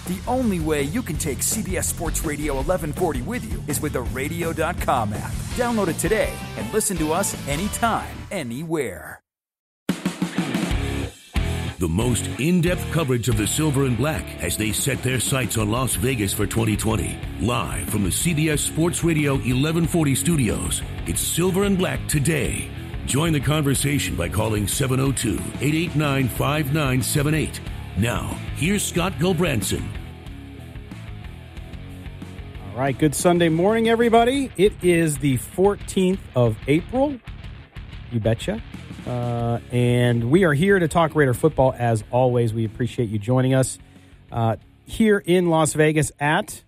The only way you can take CBS Sports Radio 1140 with you is with the Radio.com app. Download it today and listen to us anytime, anywhere. The most in-depth coverage of the Silver and Black as they set their sights on Las Vegas for 2020. Live from the CBS Sports Radio 1140 studios, it's Silver and Black today. Join the conversation by calling 702-889-5978. Now, here's Scott Gulbransen. All right, good Sunday morning, everybody. It is the 14th of April. You betcha. And we are here to talk Raider football as always. We appreciate you joining us here in Las Vegas at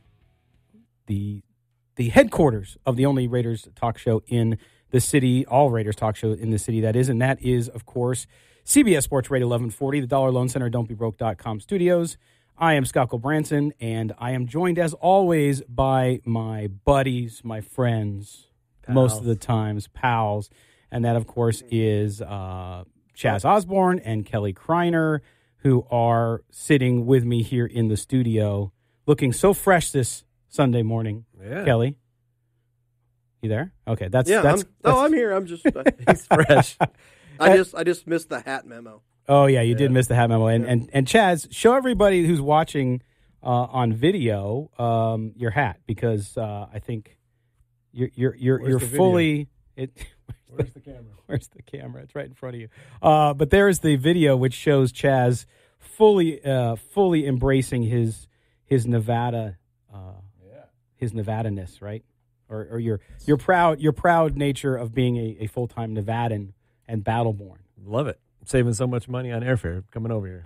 the headquarters of the only Raiders talk show in the city, all Raiders talk show in the city that is, and that is, of course, CBS Sports Radio 1140, the Dollar Loan Center, don'tbebroke.com studios. I am Scott Gulbransen, and I am joined, as always, by my buddies, my friends, most of the times, pals. And that, of course, is Chaz Osborne and Kelly Kreiner, who are sitting with me here in the studio, looking so fresh this Sunday morning. Yeah. Kelly, you there? Okay, I'm here. I'm just he's fresh. I just missed the hat memo. Oh yeah, you did miss the hat memo. And Chaz, show everybody who's watching on video your hat, because I think you're fully it. Where's the camera? Where's the camera? It's right in front of you. But there's the video which shows Chaz fully embracing his Nevada, his Nevadaness, right? Or your proud nature of being a full-time Nevadan and Battleborn. Love it. I'm saving so much money on airfare coming over here.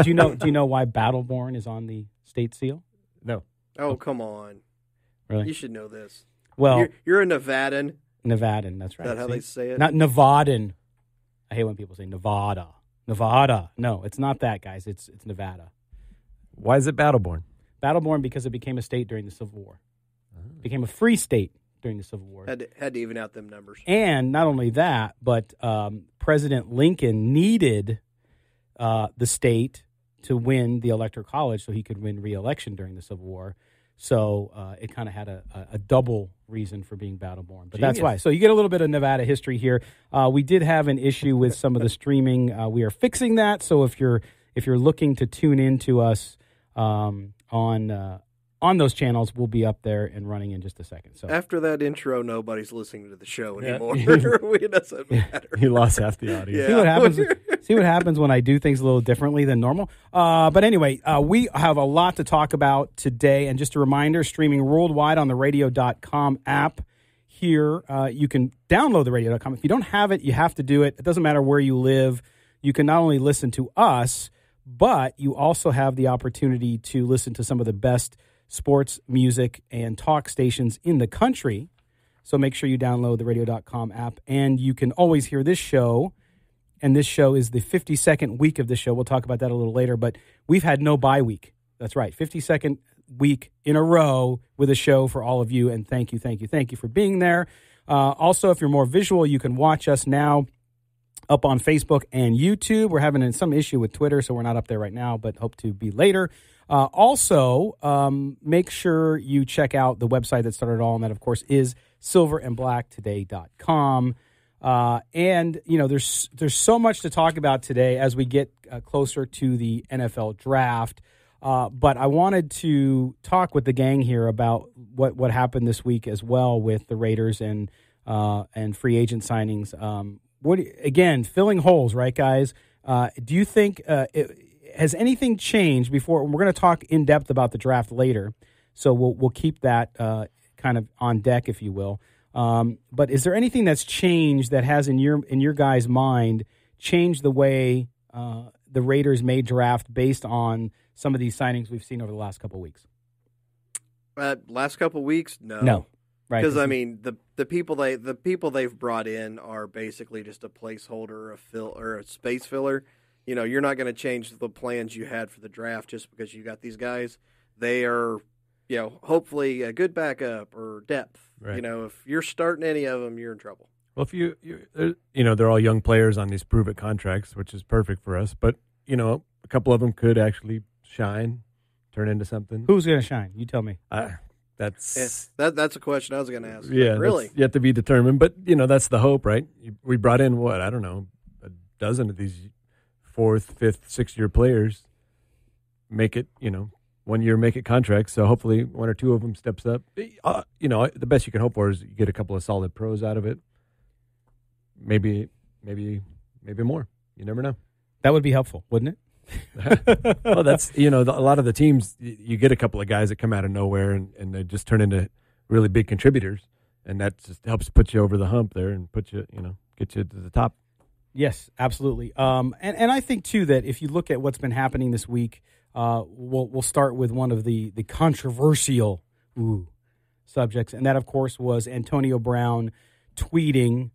Do you know why Battleborn is on the state seal? No. Oh, come on. Really? You should know this. Well, you're a Nevadan. Nevadan, that's right. Is that how they say it? Not Nevadan. I hate when people say Nevada. Nevada. No, it's not that, guys. It's Nevada. Why is it Battleborn? Battleborn because it became a state during the Civil War. It became a free state during the Civil War. Had to even out them numbers. And not only that, but President Lincoln needed the state to win the Electoral College so he could win re-election during the Civil War. So it kind of had a double reason for being Battleborn. But that's why. So you get a little bit of Nevada history here. We did have an issue with some of the streaming. We are fixing that. So if you're looking to tune in to us on those channels, we'll be up there and running in just a second. So after that intro, nobody's listening to the show anymore. It doesn't matter. He lost half the audience. Yeah. See what happens when I do things a little differently than normal. But anyway, we have a lot to talk about today. And just a reminder, streaming worldwide on the Radio.com app. Here, you can download the Radio.com. If you don't have it, you have to do it. It doesn't matter where you live. You can not only listen to us, but you also have the opportunity to listen to some of the best sports, music, and talk stations in the country. So make sure you download the Radio.com app. And you can always hear this show. And this show is the 52nd week of the show. We'll talk about that a little later. But we've had no bye week. That's right. 52nd week in a row with a show for all of you. And thank you for being there. Also, if you're more visual, you can watch us now up on Facebook and YouTube. We're having some issue with Twitter, so we're not up there right now, but hope to be later. Also, make sure you check out the website that started all, and that, of course, is silverandblacktoday.com. And, you know, there's so much to talk about today as we get closer to the NFL draft. But I wanted to talk with the gang here about what happened this week as well with the Raiders and free agent signings. Again, filling holes, right, guys? Do you think has anything changed before? We're going to talk in depth about the draft later, so we'll keep that kind of on deck, if you will. But is there anything that's changed that has in your guys' mind changed the way the Raiders may draft based on some of these signings we've seen over the last couple of weeks? Last couple of weeks, no. Right. Because I mean, the people they've brought in are basically just a placeholder, or a space filler. You know, you're not going to change the plans you had for the draft just because you got these guys. They are, you know, hopefully a good backup or depth. Right. You know, if you're starting any of them, you're in trouble. Well, if you know, they're all young players on these prove-it contracts, which is perfect for us. But, you know, a couple of them could actually shine turn into something. Who's going to shine? You tell me. That's that's a question I was going to ask. yeah, Really? that's yet to be determined. But that's the hope, right? We brought in I don't know, a dozen of these 4th, 5th, 6th-year players. Make it 1 year, make it contracts. So hopefully 1 or 2 of them steps up. The best you can hope for is you get a couple of solid pros out of it. Maybe more. You never know. That would be helpful, wouldn't it? Well, that's a lot of the teams. You get a couple of guys that come out of nowhere and they just turn into really big contributors, and that just helps put you over the hump there and put you get you to the top. Yes, absolutely. And I think too that if you look at what's been happening this week, we'll start with one of the controversial subjects, and that of course was Antonio Brown tweeting,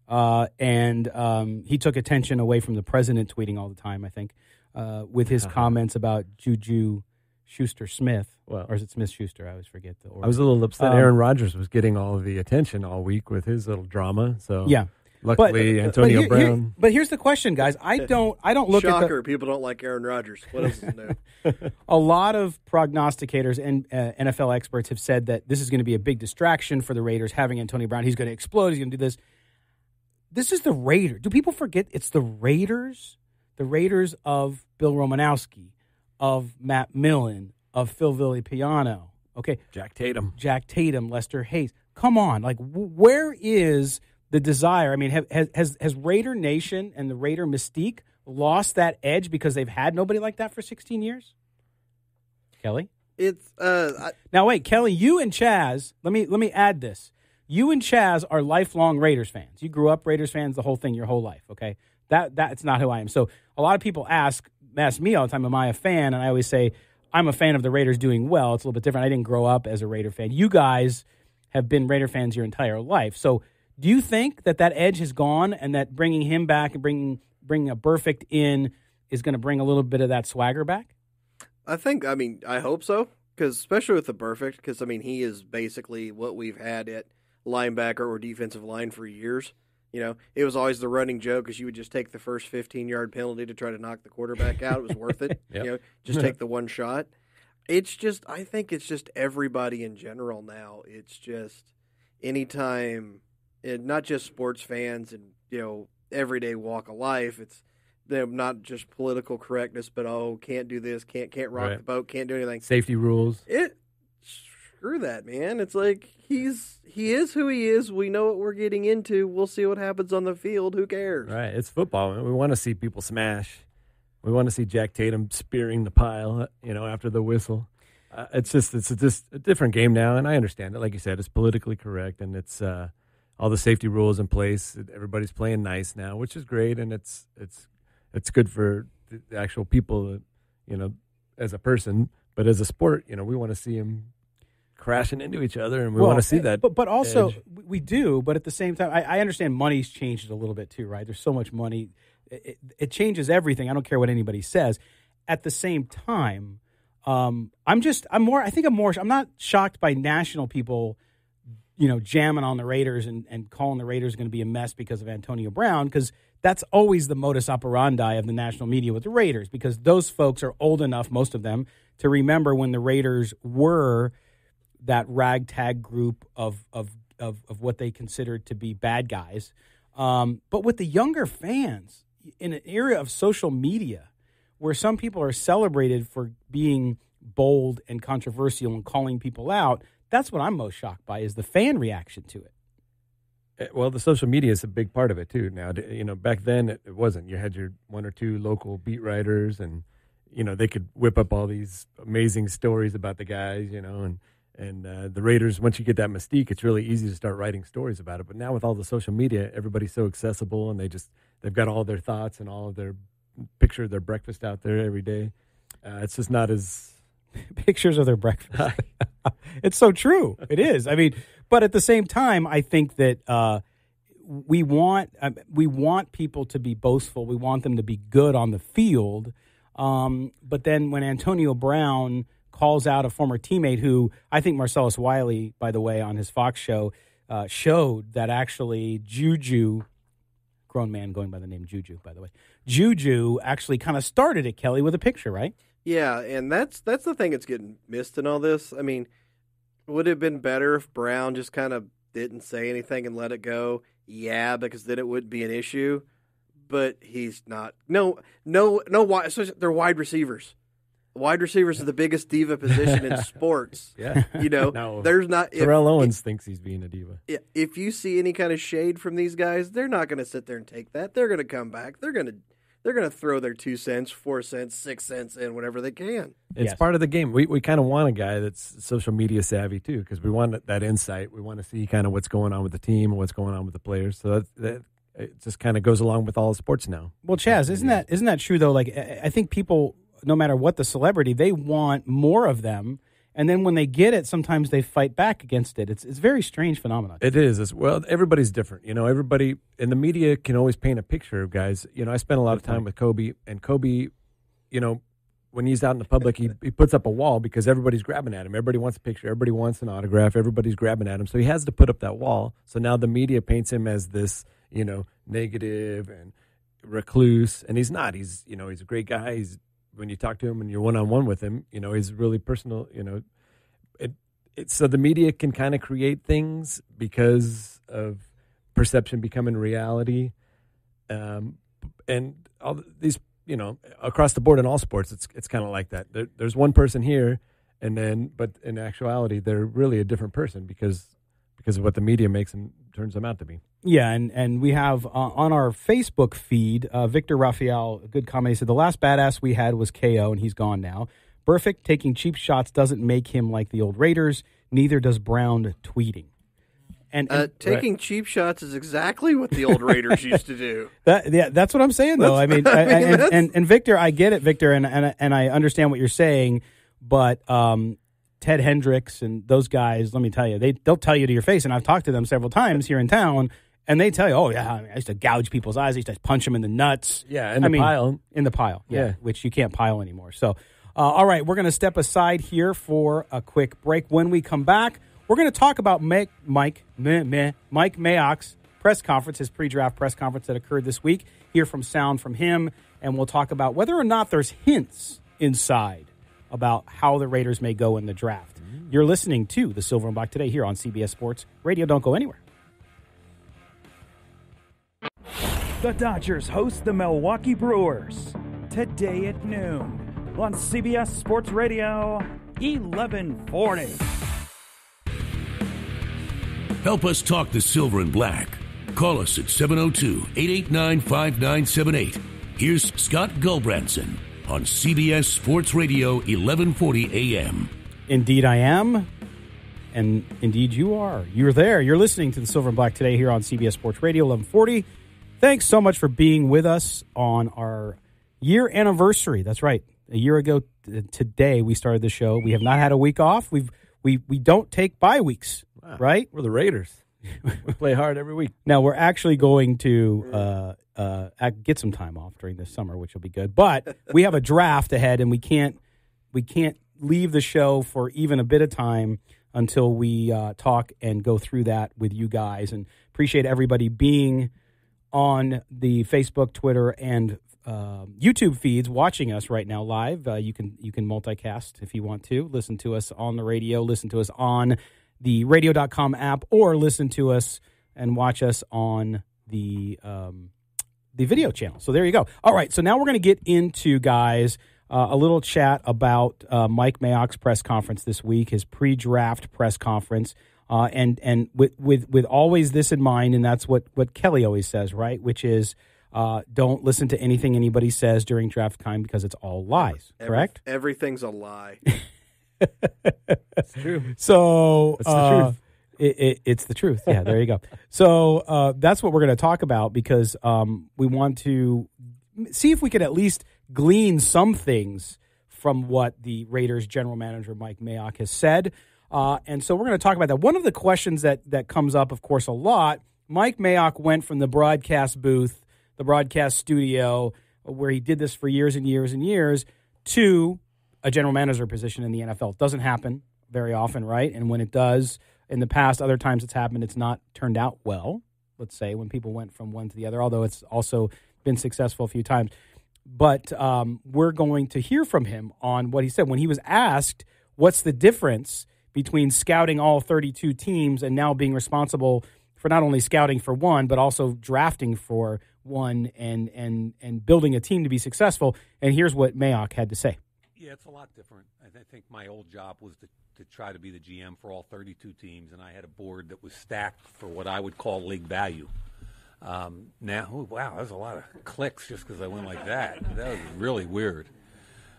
and he took attention away from the president tweeting all the time, I think, with his comments about Juju Schuster-Smith. Or is it Smith-Schuster? I always forget the order. I was a little upset. Aaron Rodgers was getting all of the attention all week with his little drama. So yeah. Luckily, Antonio Brown. But here's the question, guys. I don't look Shocker, at people don't like Aaron Rodgers. What else is new? A lot of prognosticators and NFL experts have said that this is going to be a big distraction for the Raiders, having Antonio Brown. He's going to explode. He's going to do this. This is the Raiders. Do people forget it's the Raiders? The Raiders of Bill Romanowski, of Matt Millen, of Phil Villapiano. Okay, Jack Tatum, Lester Hayes. Come on, where is the desire? I mean, has Raider Nation and the Raider mystique lost that edge because they've had nobody like that for 16 years? Kelly? It's Now wait, Kelly, you and Chaz, let me add this. You and Chaz are lifelong Raiders fans. You grew up Raiders fans, the whole thing, your whole life, okay? That's not who I am. So a lot of people ask me all the time, am I a fan? And I always say, I'm a fan of the Raiders doing well. It's a little bit different. I didn't grow up as a Raider fan. You guys have been Raider fans your entire life. So do you think that edge has gone and that bringing him back and bringing a Burfict in is going to bring a little bit of that swagger back? I hope so, because especially with the Burfict, because, he is basically what we've had at linebacker or defensive line for years. It was always the running joke because you would just take the first 15-yard penalty to try to knock the quarterback out. It was worth it. Yep. Just take the one shot. I think it's just everybody in general now. It's just anytime, not just sports fans and, everyday walk of life. It's not just political correctness, but, can't do this, can't rock the boat, can't do anything. Safety rules. Screw that, man. It's like he is who he is. We know what we're getting into. We'll see what happens on the field. Who cares? Right. It's football. We want to see people smash. We want to see Jack Tatum spearing the pile, after the whistle. It's just a different game now, and I understand it. Like you said, it's politically correct, and it's all the safety rules in place. Everybody's playing nice now, which is great, and it's good for the actual people, as a person. But as a sport, we want to see them crashing into each other, and we want to see that. But also, edge. we do. But at the same time, I understand money's changed a little bit too, right? There's so much money. It changes everything. I don't care what anybody says. At the same time, I'm not shocked by national people, jamming on the Raiders and calling the Raiders going to be a mess because of Antonio Brown, because that's always the modus operandi of the national media with the Raiders, because those folks are old enough, most of them, to remember when the Raiders were that ragtag group of what they considered to be bad guys. But with the younger fans, in an era of social media, where some people are celebrated for being bold and controversial and calling people out, that's what I'm most shocked by, is the fan reaction to it. Well, the social media is a big part of it too. Now, back then it wasn't. You had your one or two local beat writers, and they could whip up all these amazing stories about the guys, and the Raiders. Once you get that mystique, it's really easy to start writing stories about it. But now with all the social media, everybody's so accessible, and they've got all their thoughts and all of their picture of their breakfast out there every day. It's just not as pictures of their breakfast. It's so true. It is. But at the same time, I think that we want people to be boastful. We want them to be good on the field. But then when Antonio Brown calls out a former teammate who, I think Marcellus Wiley, by the way, on his Fox show, showed that actually Juju, grown man going by the name Juju, by the way, Juju actually kind of started it, Kelly, with a picture, right? Yeah, and that's the thing that's getting missed in all this. I mean, would it have been better if Brown just kind of didn't say anything and let it go? Yeah, because then it wouldn't be an issue. But he's not. No. Especially they're wide receivers. Wide receivers are the biggest diva position in sports. Yeah, no, there's not. Terrell Owens thinks he's being a diva. If you see any kind of shade from these guys, they're not going to sit there and take that. They're going to come back. They're going to throw their 2 cents, 4 cents, 6 cents in whenever they can. It's part of the game. We kind of want a guy that's social media savvy too, because we want that insight. We want to see kind of what's going on with the team and what's going on with the players. So that it just kind of goes along with all sports now. Well, Chaz, isn't that true though? Like, I think people, no matter what the celebrity, they want more of them, and then when they get it, sometimes they fight back against it. It's a very strange phenomenon. It is. Well, everybody's different. Everybody in the media can always paint a picture of guys. I spent a lot of time with Kobe, and Kobe, when he's out in the public, he puts up a wall because everybody's grabbing at him. Everybody wants a picture. Everybody wants an autograph. Everybody's grabbing at him. So he has to put up that wall. So now the media paints him as this, negative and recluse, and he's not. He's a great guy. When you talk to him and you're one-on-one with him, he's really personal. So the media can kind of create things because of perception becoming reality, and all these, across the board in all sports, it's kind of like that. There's one person here, but in actuality, they're really a different person because of what the media turns them out to be. Yeah, and we have on our Facebook feed, Victor Raphael, a good comment. He said, the last badass we had was KO, and he's gone now. Perfect. Taking cheap shots doesn't make him like the old Raiders. Neither does Brown tweeting. And taking cheap shots is exactly what the old Raiders used to do. That's what I'm saying, though. And Victor, I get it, Victor, and I understand what you're saying, but Ted Hendricks and those guys, let me tell you, they'll tell you to your face, and I've talked to them several times here in town, and they tell you, oh, yeah, I used to gouge people's eyes. I used to punch them in the nuts. Yeah, in the pile. Yeah, which you can't pile anymore. So, all right, we're going to step aside here for a quick break. When we come back, we're going to talk about Mike Mayock's press conference, his pre-draft press conference that occurred this week, hear from sound from him, and we'll talk about whether or not there's hints inside about how the Raiders may go in the draft. You're listening to the Silver and Black today here on CBS Sports Radio. Don't go anywhere. The Dodgers host the Milwaukee Brewers today at noon on CBS Sports Radio 1140. Help us talk the Silver and Black. Call us at 702-889-5978. Here's Scott Gulbranson on CBS Sports Radio 1140 AM. Indeed I am, and indeed you are. You're there. You're listening to the Silver and Black today here on CBS Sports Radio 1140. Thanks so much for being with us on our year anniversary. That's right. A year ago today we started the show. We have not had a week off. We don't take bye weeks, right? We're the Raiders. We play hard every week. Now we're actually going to get some time off during this summer, which will be good. But we have a draft ahead, and we can't leave the show for even a bit of time until we talk and go through that with you guys. And appreciate everybody being on the Facebook, Twitter, and YouTube feeds watching us right now live. You can multicast if you want to. Listen to us on the radio. Listen to us on the radio.com app, or listen to us and watch us on the video channel. So there you go. All right, so now we're going to get into, guys, a little chat about Mike Mayock's press conference this week, his pre-draft press conference, and with always this in mind, and that's what Kelly always says, right, which is don't listen to anything anybody says during draft time because it's all lies, correct? Everything's a lie. It's true. So it's the truth. It's the truth. Yeah, there you go. So that's what we're going to talk about because we want to see if we could at least glean some things from what the Raiders general manager Mike Mayock has said. And so we're going to talk about that. One of the questions that comes up, of course, a lot, Mike Mayock went from the broadcast booth, the broadcast studio, where he did this for years and years and years, to a general manager position in the NFL. It doesn't happen very often, right? And when it does, in the past, other times it's happened, it's not turned out well, let's say, when people went from one to the other, although it's also been successful a few times. but we're going to hear from him on what he said when he was asked what's the difference between scouting all 32 teams and now being responsible for not only scouting for one, but also drafting for one and building a team to be successful. And here's what Mayock had to say. Yeah, it's a lot different. I think my old job was to try to be the GM for all 32 teams, and I had a board that was stacked for what I would call league value. Now, wow, there's a lot of clicks just because I went like that. That was really weird.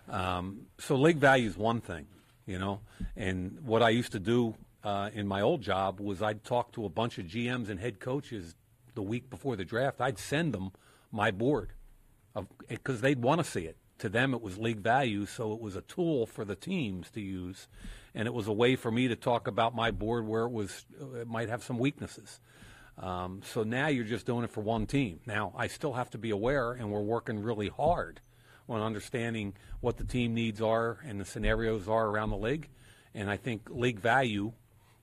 So league value is one thing, and what I used to do in my old job was I'd talk to a bunch of GMs and head coaches the week before the draft. I'd send them my board because they'd want to see it. To them, it was league value, so it was a tool for the teams to use, and it was a way for me to talk about my board where it might have some weaknesses. So now you're just doing it for one team. Now, I still have to be aware, and we're working really hard on understanding what the team needs are and the scenarios are around the league, and I think league value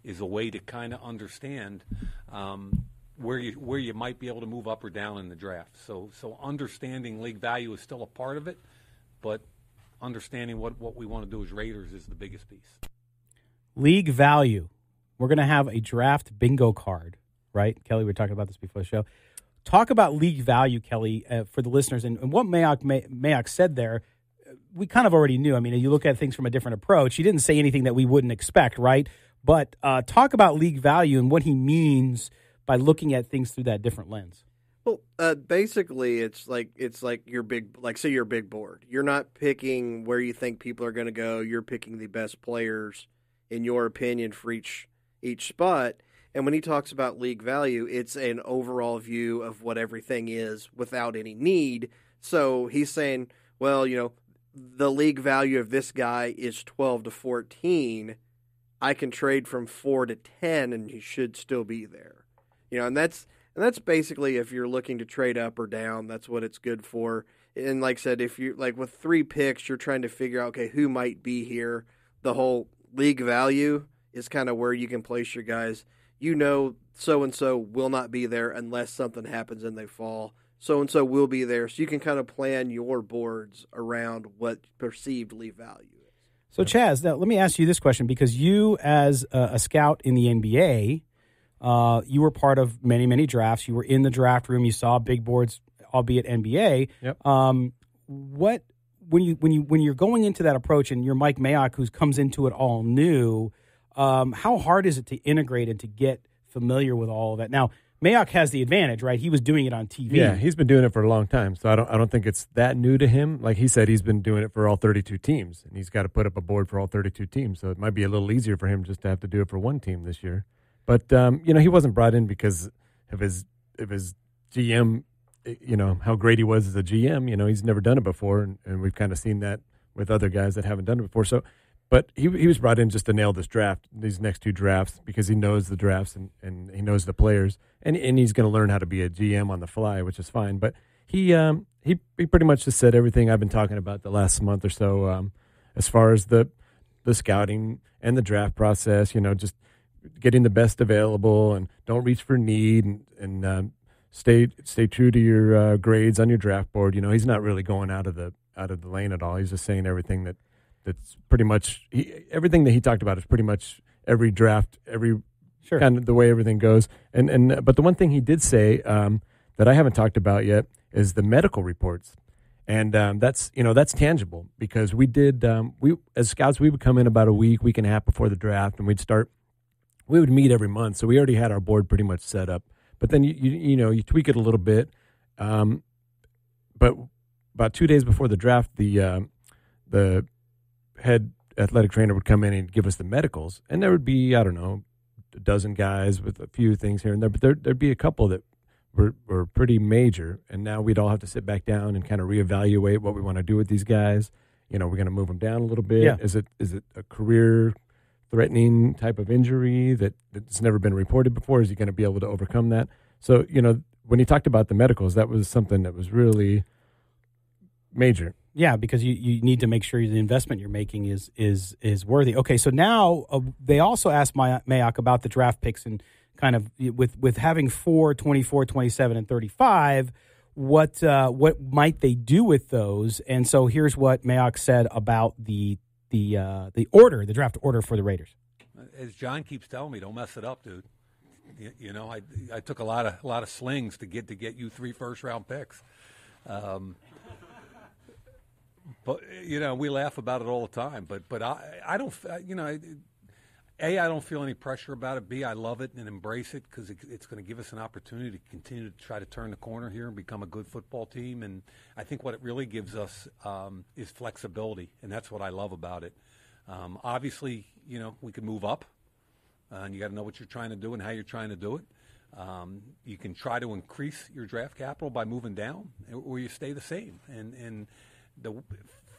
is a way to kind of understand where you might be able to move up or down in the draft. So understanding league value is still a part of it, but understanding what we want to do as Raiders is the biggest piece. League value. We're going to have a draft bingo card, right? Kelly, we were talking about this before the show. Talk about league value, Kelly, for the listeners. And what Mayock said there, we kind of already knew. I mean, you look at things from a different approach. He didn't say anything that we wouldn't expect, right? But talk about league value and what he means by looking at things through that different lens. Well, basically, it's like your big, say your big board. You're not picking where you think people are going to go. You're picking the best players, in your opinion, for each spot. And when he talks about league value, it's an overall view of what everything is without any need. So he's saying, well, the league value of this guy is 12 to 14. I can trade from 4 to 10, and he should still be there. And that's basically if you're looking to trade up or down, that's what it's good for. And like I said, if you with 3 picks, you're trying to figure out, okay, who might be here. The whole league value is kind of where you can place your guys. So-and-so will not be there unless something happens and they fall. So-and-so will be there. So you can kind of plan your boards around what perceived league value is. So, Chaz, now let me ask you this question, because you, as a scout in the NBA, you were part of many, many drafts. You were in the draft room. You saw big boards, albeit NBA. Yep. When you're going into that approach, and you're Mike Mayock, who comes into it all new, how hard is it to integrate and to get familiar with all of that? Now, Mayock has the advantage, right? He was doing it on TV. Yeah, he's been doing it for a long time, so I don't think it's that new to him. Like he said, he's been doing it for all 32 teams, and he's got to put up a board for all 32 teams. So it might be a little easier for him just to have to do it for one team this year. But he wasn't brought in because of his GM. How great he was as a GM. He's never done it before, and we've kind of seen that with other guys that haven't done it before. So, but he was brought in just to nail this draft, these next 2 drafts, because he knows the drafts and he knows the players, and he's going to learn how to be a GM on the fly, which is fine. But he pretty much just said everything I've been talking about the last month or so, as far as the scouting and the draft process. Just getting the best available, and don't reach for need, and stay true to your grades on your draft board. He's not really going out of the lane at all. He's just saying everything that's pretty much everything that he talked about is pretty much every draft, every kind of the way everything goes. But the one thing he did say that I haven't talked about yet is the medical reports, and that's tangible, because we did we as scouts, we would come in about a week and a half before the draft, and we would meet every month, so we already had our board pretty much set up. But then you tweak it a little bit. But about 2 days before the draft, the head athletic trainer would come in and give us the medicals, and there would be, I don't know, a dozen guys with a few things here and there, but there'd be a couple that were pretty major, and now we'd all have to sit back down and kind of reevaluate what we want to do with these guys. We're going to move them down a little bit. Yeah. Is it a career-threatening type of injury that's never been reported before? Is he going to be able to overcome that? So, when he talked about the medicals, that was something that was really major. Yeah, because you need to make sure the investment you're making is worthy. Okay, so now they also asked Mayock about the draft picks, and kind of with having 4, 24, 27, and 35, what might they do with those? And so here's what Mayock said about the draft order for the Raiders. As John keeps telling me, don't mess it up, dude. You know, I took a lot of slings to get you 3 first-round picks. But you know, we laugh about it all the time. But I don't, you know, A, I don't feel any pressure about it. B, I love it and embrace it because it's going to give us an opportunity to continue to try to turn the corner here and become a good football team. And I think what it really gives us is flexibility, and that's what I love about it. Obviously, you know, we can move up, and you got to know what you're trying to do and how you're trying to do it. You can try to increase your draft capital by moving down, or you stay the same. And the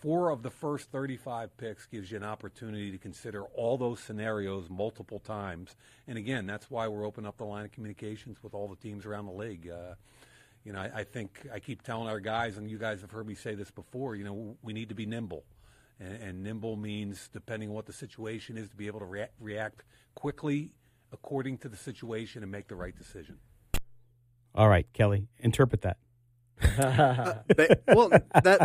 4 of the first 35 picks gives you an opportunity to consider all those scenarios multiple times. And again, that's why we're opening up the line of communications with all the teams around the league. You know, I think I keep telling our guys, and you guys have heard me say this before, you know, we need to be nimble. And nimble means, depending on what the situation is, to be able to react quickly according to the situation and make the right decision. All right, Kelly, interpret that. Well,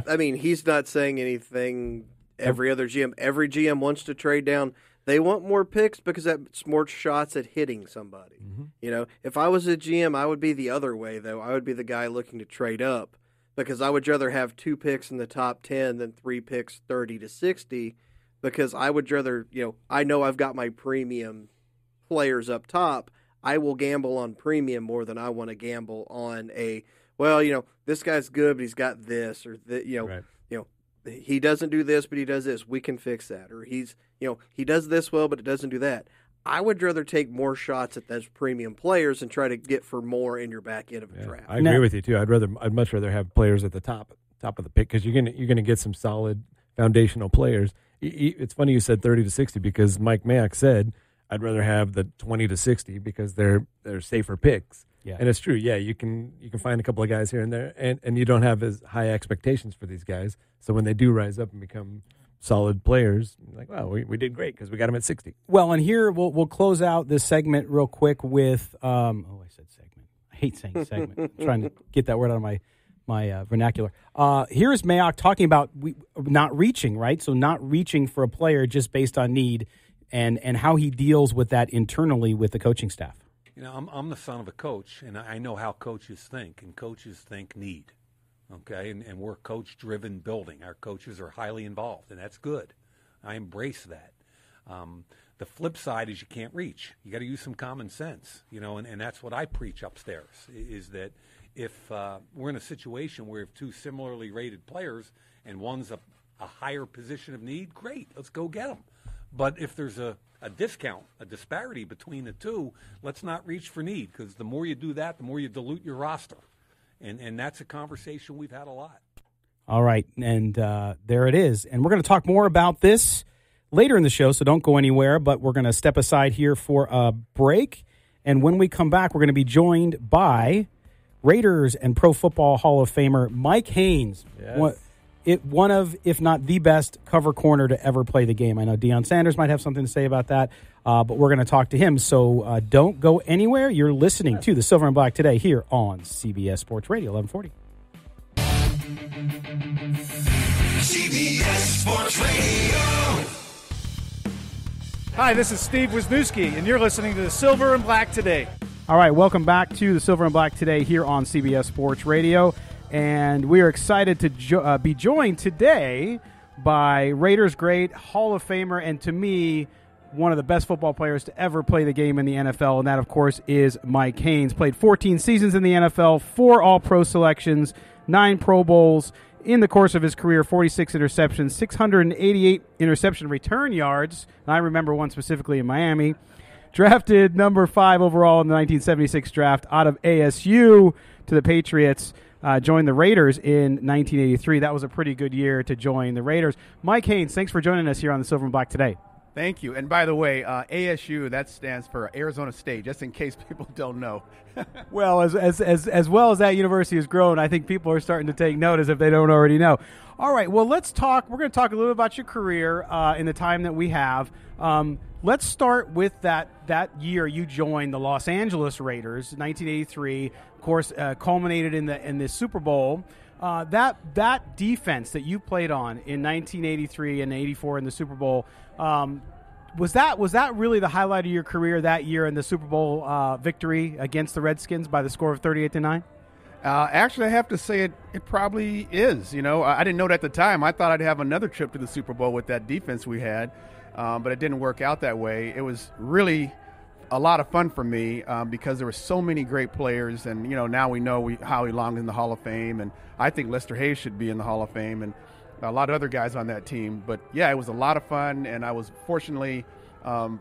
I mean, he's not saying anything. Every other GM wants to trade down. They want more picks because that's more shots at hitting somebody. Mm-hmm. You know, if I was a GM, I would be the other way, though. I would be the guy looking to trade up because I would rather have 2 picks in the top 10 than 3 picks 30 to 60 because I would rather, you know, I know I've got my premium players up top. I will gamble on premium more than I want to gamble on well, you know, this guy's good, but he's got this, or right. You know, he doesn't do this, but he does this. We can fix that, or he does this well, but it doesn't do that. I would rather take more shots at those premium players and try to get for more in your back end of a draft. I agree with you too. I'd much rather have players at the top of the pick because you're gonna get some solid foundational players. It's funny you said 30 to 60 because Mike Mayock said I'd rather have the 20 to 60 because they're safer picks. Yeah. And it's true. Yeah, you can find a couple of guys here and there, and you don't have as high expectations for these guys. So when they do rise up and become solid players, like, wow, we did great because we got them at 60. Well, and here we'll close out this segment real quick with I said segment. I hate saying segment. I'm trying to get that word out of my vernacular. Here's Mayock talking about not reaching, right? So not reaching for a player just based on need, and how he deals with that internally with the coaching staff. You know, I'm the son of a coach, and I know how coaches think, and coaches think need, okay? And we're a coach-driven building. Our coaches are highly involved, and that's good. I embrace that. The flip side is you can't reach. You got to use some common sense, you know, and that's what I preach upstairs, is that if we're in a situation where we have 2 similarly rated players and one's a higher position of need, great, let's go get them. But if there's a discount, a disparity between the 2, let's not reach for need because the more you do that, the more you dilute your roster. And that's a conversation we've had a lot. All right, and there it is. And we're going to talk more about this later in the show, so don't go anywhere, but we're going to step aside here for a break. And when we come back, we're going to be joined by Raiders and Pro Football Hall of Famer Mike Haynes. Yes. One of, if not the best, cover corner to ever play the game. I know Deion Sanders might have something to say about that, but we're going to talk to him. So don't go anywhere. You're listening to the Silver and Black today here on CBS Sports Radio 1140. CBS Sports Radio. Hi, this is Steve Wisniewski, and you're listening to the Silver and Black today. All right, welcome back to the Silver and Black today here on CBS Sports Radio. And we are excited to be joined today by Raiders great, Hall of Famer, and to me, one of the best football players to ever play the game in the NFL. And that, of course, is Mike Haynes. Played 14 seasons in the NFL, 4 All-Pro selections, 9 Pro Bowls. In the course of his career, 46 interceptions, 688 interception return yards. And I remember one specifically in Miami. Drafted number 5 overall in the 1976 draft out of ASU to the Patriots. Joined the Raiders in 1983. That was a pretty good year to join the Raiders. Mike Haynes, thanks for joining us here on the Silver and Black today. Thank you. And by the way, ASU, that stands for Arizona State, just in case people don't know. Well, as well as that university has grown, I think people are starting to take notice if they don't already know. All right, well, let's talk. We're going to talk a little bit about your career in the time that we have. Let's start with that year you joined the Los Angeles Raiders, 1983. Of course, culminated in the Super Bowl. That defense that you played on in 1983 and 84 in the Super Bowl, was that really the highlight of your career that year in the Super Bowl victory against the Redskins by the score of 38-9? Actually, I have to say it probably is. You know, I didn't know it at the time. I thought I'd have another trip to the Super Bowl with that defense we had, but it didn't work out that way. It was really a lot of fun for me because there were so many great players, and now we know how he belongs in the Hall of Fame, and I think Lester Hayes should be in the Hall of Fame, and a lot of other guys on that team. But yeah, it was a lot of fun, and I was fortunately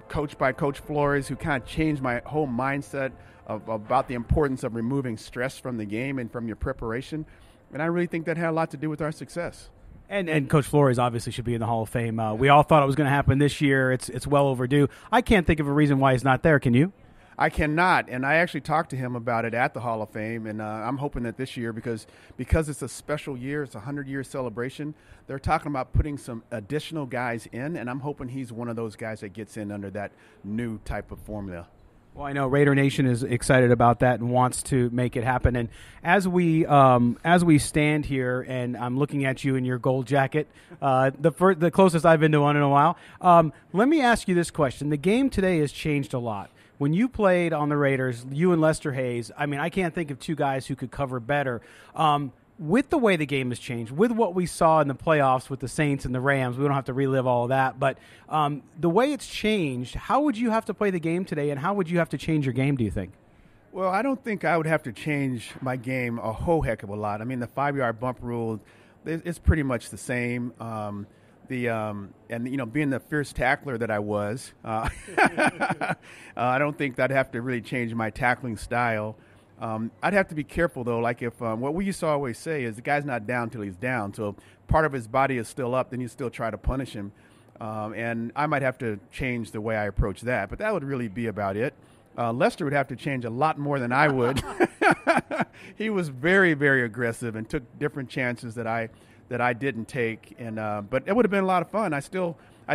coached by Coach Flores, who kind of changed my whole mindset about the importance of removing stress from the game and from your preparation, and I really think that had a lot to do with our success. And Coach Flores obviously should be in the Hall of Fame. We all thought it was going to happen this year. It's well overdue. I can't think of a reason why he's not there. Can you? I cannot, and I actually talked to him about it at the Hall of Fame, and I'm hoping that this year, because it's a special year, it's a 100-year celebration, they're talking about putting some additional guys in, and I'm hoping he's one of those guys that gets in under that new type of formula. Well, I know Raider Nation is excited about that and wants to make it happen. And as we stand here, and I'm looking at you in your gold jacket, the closest I've been to one in a while. Let me ask you this question: the game today has changed a lot. When you played on the Raiders, you and Lester Hayes, I mean, I can't think of two guys who could cover better. With the way the game has changed, with what we saw in the playoffs with the Saints and the Rams, we don't have to relive all of that, but the way it's changed, how would you have to play the game today, and how would you have to change your game, do you think? Well, I don't think I would have to change my game a whole heck of a lot. I mean, the 5-yard bump rule, it's pretty much the same. Being the fierce tackler that I was, I don't think that I'd have to really change my tackling style. I'd have to be careful, though. Like if what we used to always say is the guy's not down till he's down. So part of his body is still up, then you still try to punish him. And I might have to change the way I approach that. But that would really be about it. Lester would have to change a lot more than I would. He was very, very aggressive and took different chances that I didn't take. But it would have been a lot of fun. I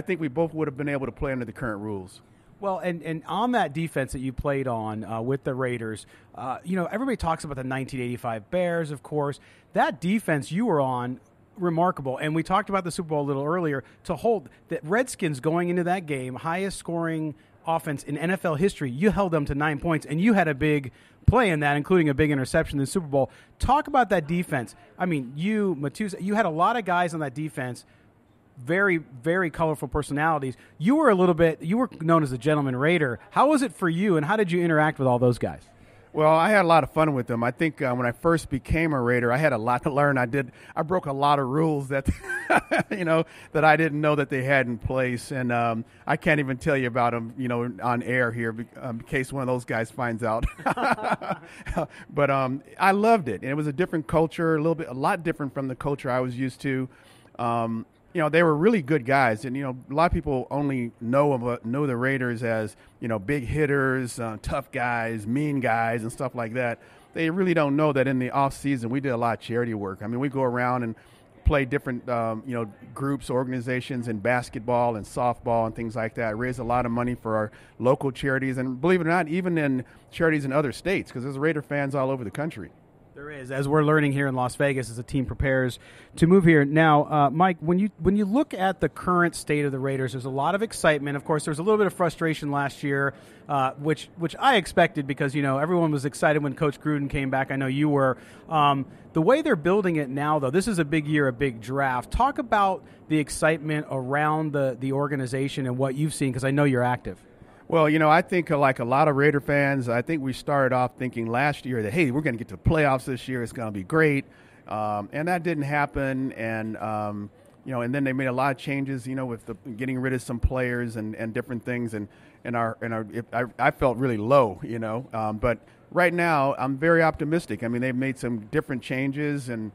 think we both would have been able to play under the current rules. Well, and on that defense that you played on with the Raiders, everybody talks about the 1985 Bears, of course. That defense you were on, remarkable. And we talked about the Super Bowl a little earlier, to hold the Redskins going into that game, highest scoring offense in NFL history. You held them to 9 points, and you had a big play in that, including a big interception in the Super Bowl. Talk about that defense. I mean, you had a lot of guys on that defense, very, very colorful personalities. You were known as the Gentleman Raider. How was it for you, and how did you interact with all those guys? Well, I had a lot of fun with them. I think when I first became a Raider, I had a lot to learn. I broke a lot of rules that, that I didn't know that they had in place, and I can't even tell you about them, on air here in case one of those guys finds out. But I loved it, and it was a different culture, a lot different from the culture I was used to. They were really good guys, and a lot of people only know the Raiders as big hitters, tough guys, mean guys, and stuff like that. They really don't know that in the off season we did a lot of charity work. I mean, we go around and play different groups, organizations in basketball and softball and things like that. Raise a lot of money for our local charities, and believe it or not, even in charities in other states, because there's Raider fans all over the country. There is, as we're learning here in Las Vegas as the team prepares to move here. Now, Mike, when you look at the current state of the Raiders, there's a lot of excitement. Of course, there was a little bit of frustration last year, which I expected because, everyone was excited when Coach Gruden came back. I know you were. The way they're building it now, though, this is a big year, a big draft. Talk about the excitement around the organization and what you've seen, because I know you're active. Well, I think like a lot of Raider fans, I think we started off thinking last year that, hey, we're going to get to the playoffs this year. It's going to be great. And that didn't happen. And, and then they made a lot of changes, with getting rid of some players and different things. And I felt really low, But right now I'm very optimistic. I mean, they've made some different changes, and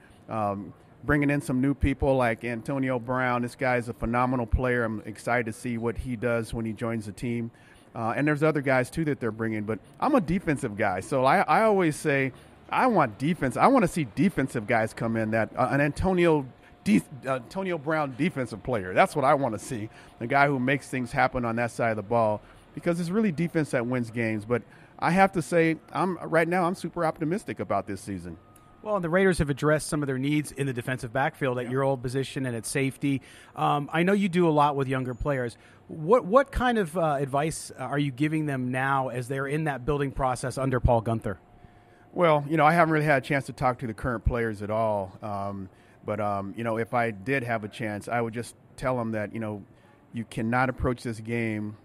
bringing in some new people like Antonio Brown. This guy's a phenomenal player. I'm excited to see what he does when he joins the team. And there's other guys, too, that they're bringing. But I'm a defensive guy, so I always say I want defense. I want to see defensive guys come in, that an Antonio Brown defensive player. That's what I want to see, the guy who makes things happen on that side of the ball, because it's really defense that wins games. But I have to say, right now I'm super optimistic about this season. Well, and the Raiders have addressed some of their needs in the defensive backfield at your old position and at safety. I know you do a lot with younger players. What kind of advice are you giving them now as they're in that building process under Paul Guenther? Well, I haven't really had a chance to talk to the current players at all. But if I did have a chance, I would just tell them that, you cannot approach this game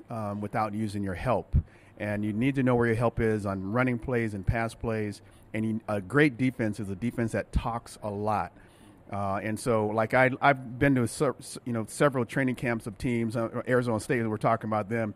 without using your help. And you need to know where your help is on running plays and pass plays. And a great defense is a defense that talks a lot. And so, like I've been to several training camps of teams, Arizona State, we're talking about them.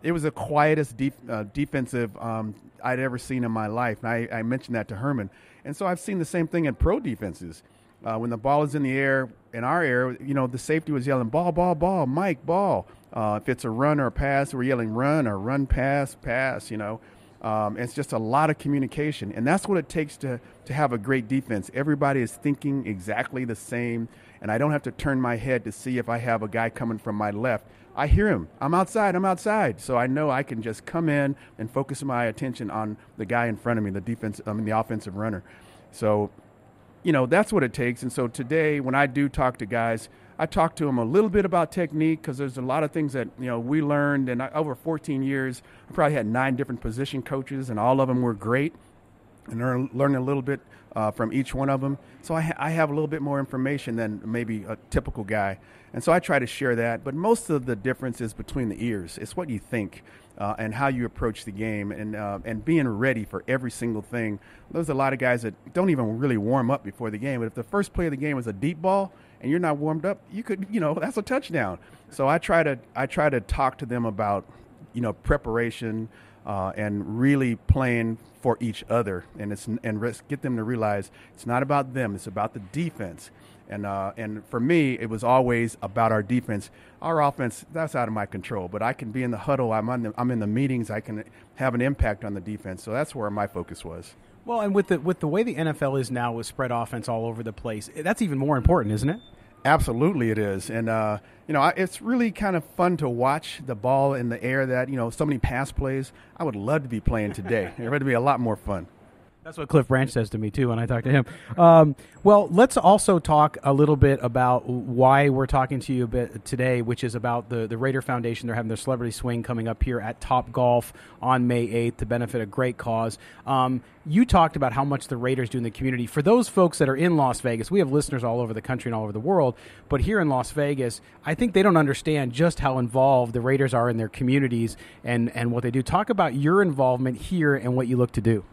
It was the quietest defensive I'd ever seen in my life. And I mentioned that to Herman. And so I've seen the same thing in pro defenses. When the ball is in the air, in our air, the safety was yelling, ball, ball, ball, Mike, ball. If it's a run or a pass, we're yelling run or run, pass, pass, It's just a lot of communication, and that's what it takes to have a great defense. Everybody is thinking exactly the same, and I don't have to turn my head to see if I have a guy coming from my left. I hear him. I'm outside. So I know I can just come in and focus my attention on the guy in front of me, the offensive runner. So, that's what it takes. And so today, when I do talk to guys, I talk to them a little bit about technique, because there's a lot of things that, we learned. And over 14 years, I probably had 9 different position coaches, and all of them were great. And learning a little bit from each one of them. So I have a little bit more information than maybe a typical guy. And so I try to share that. But most of the difference is between the ears. It's what you think and how you approach the game, and being ready for every single thing. There's a lot of guys that don't even really warm up before the game. But if the first play of the game is a deep ball and you're not warmed up, you could, that's a touchdown. So I try to talk to them about, preparation, and really playing for each other, and get them to realize it's not about them; it's about the defense. And for me, it was always about our defense. Our offense, that's out of my control. But I can be in the huddle. I'm in the meetings. I can have an impact on the defense. So that's where my focus was. Well, and with the way the NFL is now, with spread offense all over the place, that's even more important, isn't it? Absolutely, it is. And it's really kind of fun to watch the ball in the air. That so many pass plays. I would love to be playing today. It would be a lot more fun. That's what Cliff Branch says to me, too, when I talk to him. Well, let's also talk a little bit about why we're talking to you a bit today, which is about the Raider Foundation. They're having their Celebrity Swing coming up here at Top Golf on May 8th to benefit a great cause. You talked about how much the Raiders do in the community. For those folks that are in Las Vegas, we have listeners all over the country and all over the world, but here in Las Vegas, I think they don't understand just how involved the Raiders are in their communities and what they do. Talk about your involvement here and what you look to do.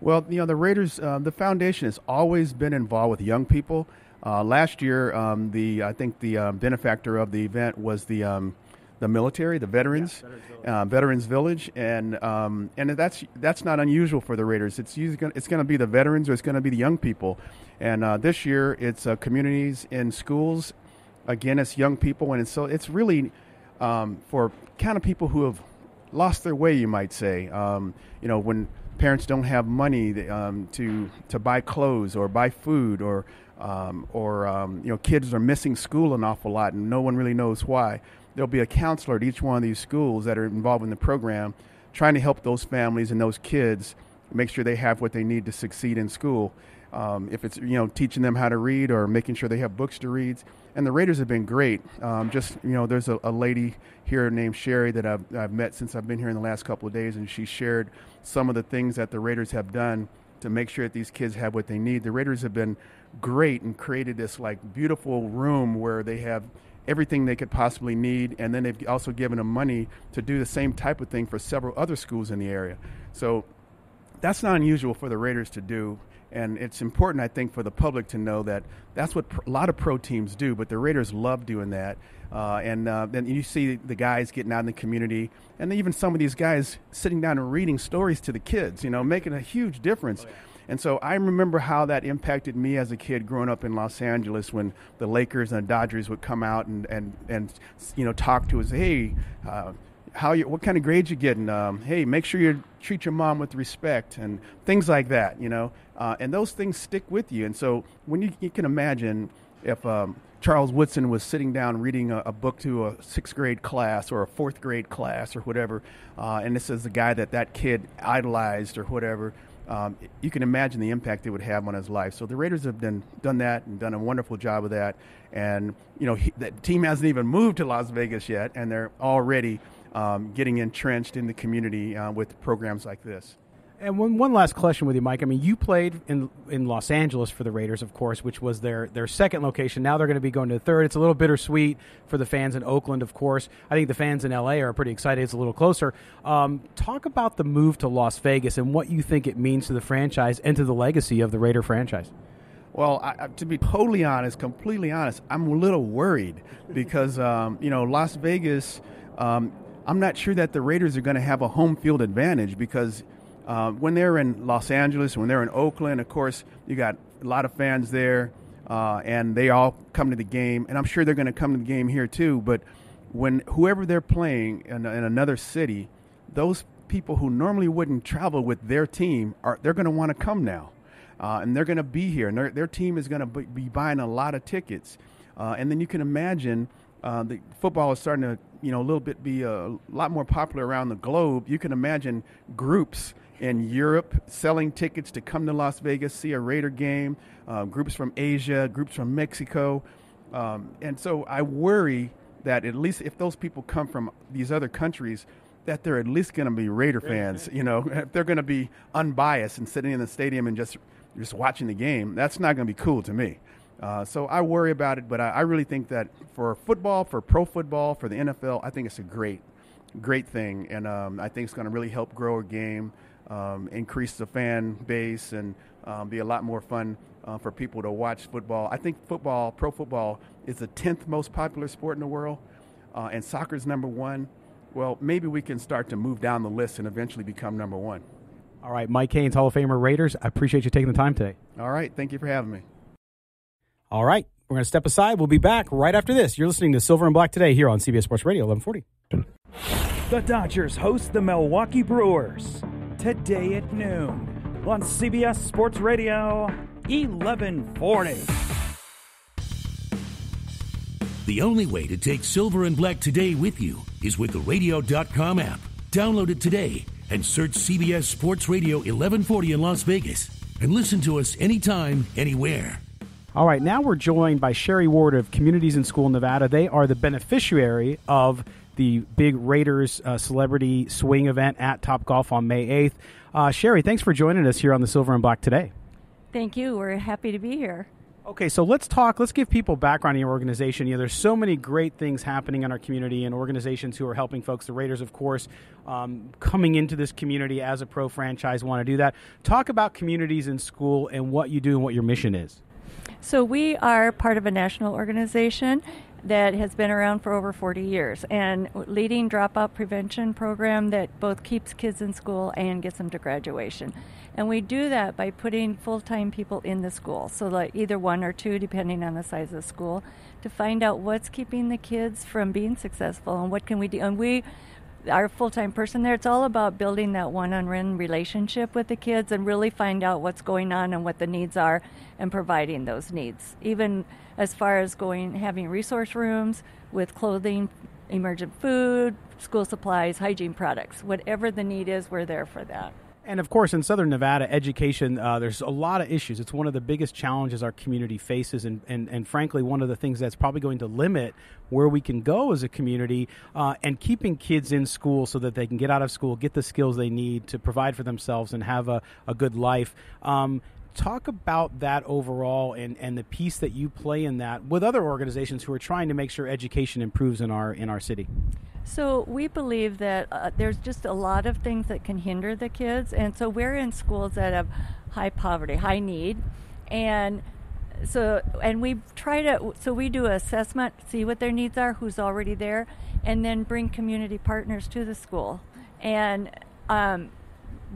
Well, the Raiders, the foundation has always been involved with young people. Last year, I think the benefactor of the event was the military, the veterans, Veterans Village, and that's not unusual for the Raiders. It's going to be the veterans, or it's going to be the young people, and this year it's communities in schools. Again, it's young people, and so it's really for kind of people who have lost their way, you might say. When parents don't have money to buy clothes or buy food, or kids are missing school an awful lot and no one really knows why. There'll be a counselor at each one of these schools that are involved in the program, trying to help those families and those kids make sure they have what they need to succeed in school. If it's teaching them how to read or making sure they have books to read. And the Raiders have been great. There's a lady here named Sherry that I've met since I've been here in the last couple of days, and she shared some of the things that the Raiders have done to make sure that these kids have what they need. The Raiders have been great and created this beautiful room where they have everything they could possibly need, and then they've also given them money to do the same type of thing for several other schools in the area. So that's not unusual for the Raiders to do. And it's important, I think, for the public to know that that's what a lot of pro teams do, but the Raiders love doing that. And then you see the guys getting out in the community, and even some of these guys sitting down and reading stories to the kids, making a huge difference. And so I remember how that impacted me as a kid growing up in Los Angeles when the Lakers and the Dodgers would come out and talk to us. Hey, what kind of grades you getting? Hey, make sure you treat your mom with respect and things like that, and those things stick with you. And so when you can imagine if Charles Woodson was sitting down reading a book to a 6th grade class or a 4th grade class or whatever, and this is the guy that kid idolized or whatever, you can imagine the impact it would have on his life. So the Raiders have done that and done a wonderful job of that. And, the team hasn't even moved to Las Vegas yet, and they're already getting entrenched in the community with programs like this. And one last question with you, Mike. I mean, you played in Los Angeles for the Raiders, of course, which was their second location. Now they're going to be going to the third. It's a little bittersweet for the fans in Oakland, of course. I think the fans in L.A. are pretty excited. It's a little closer. Talk about the move to Las Vegas and what you think it means to the franchise and to the legacy of the Raider franchise. Well, to be totally honest, completely honest, I'm a little worried because, Las Vegas, I'm not sure that the Raiders are going to have a home field advantage because when they're in Los Angeles, when they're in Oakland, of course, you got a lot of fans there, and they all come to the game. And I'm sure they're going to come to the game here too. But when whoever they're playing in another city, those people who normally wouldn't travel with their team they're going to want to come now, and they're going to be here. And their team is going to be buying a lot of tickets. And then you can imagine the football is starting to be a lot more popular around the globe. You can imagine groups in Europe selling tickets to come to Las Vegas, see a Raider game, groups from Asia, groups from Mexico. And so I worry that at least if those people come from these other countries, that they're at least going to be Raider fans. If they're going to be unbiased and sitting in the stadium and just watching the game, that's not going to be cool to me. So I worry about it, but I really think that for football, for pro football, for the NFL, I think it's a great thing. And I think it's going to really help grow a game, increase the fan base, and be a lot more fun for people to watch football. I think pro football, is the 10th most popular sport in the world, and soccer's number one. Well, maybe we can start to move down the list and eventually become number one. All right, Mike Haynes, Hall of Famer Raiders, I appreciate you taking the time today. All right, thank you for having me. All right, we're going to step aside. We'll be back right after this. You're listening to Silver and Black today here on CBS Sports Radio 1140. The Dodgers host the Milwaukee Brewers today at noon on CBS Sports Radio 1140. The only way to take Silver and Black today with you is with the radio.com app. Download it today and search CBS Sports Radio 1140 in Las Vegas and listen to us anytime, anywhere. All right, now we're joined by Sherry Ward of Communities in School Nevada. They are the beneficiary of the big Raiders celebrity swing event at Topgolf on May 8th. Sherry, thanks for joining us here on the Silver and Black today. Thank you. We're happy to be here. Okay, so let's give people background on your organization. There's so many great things happening in our community and organizations who are helping folks. The Raiders, of course, coming into this community as a pro franchise want to do that. Talk about Communities in School and what you do and what your mission is. So we are part of a national organization that has been around for over 40 years and leading dropout prevention program that both keeps kids in school and gets them to graduation. And we do that by putting full-time people in the school, so like either one or two, depending on the size of the school, to find out what's keeping the kids from being successful and what can we do. And our full-time person there, it's all about building that one-on-one relationship with the kids and really find out what's going on and what the needs are and providing those needs. Even as far as having resource rooms with clothing, emergent food, school supplies, hygiene products. Whatever the need is, we're there for that. And, of course, in Southern Nevada, education, there's a lot of issues. It's one of the biggest challenges our community faces and frankly, one of the things that's probably going to limit where we can go as a community and keeping kids in school so that they can get out of school, get the skills they need to provide for themselves and have a good life. Talk about that overall and the piece that you play in that with other organizations who are trying to make sure education improves in our city. So we believe that there's just a lot of things that can hinder the kids, and so we're in schools that have high poverty, high need, and we we do assessment, see what their needs are, who's already there, and then bring community partners to the school, and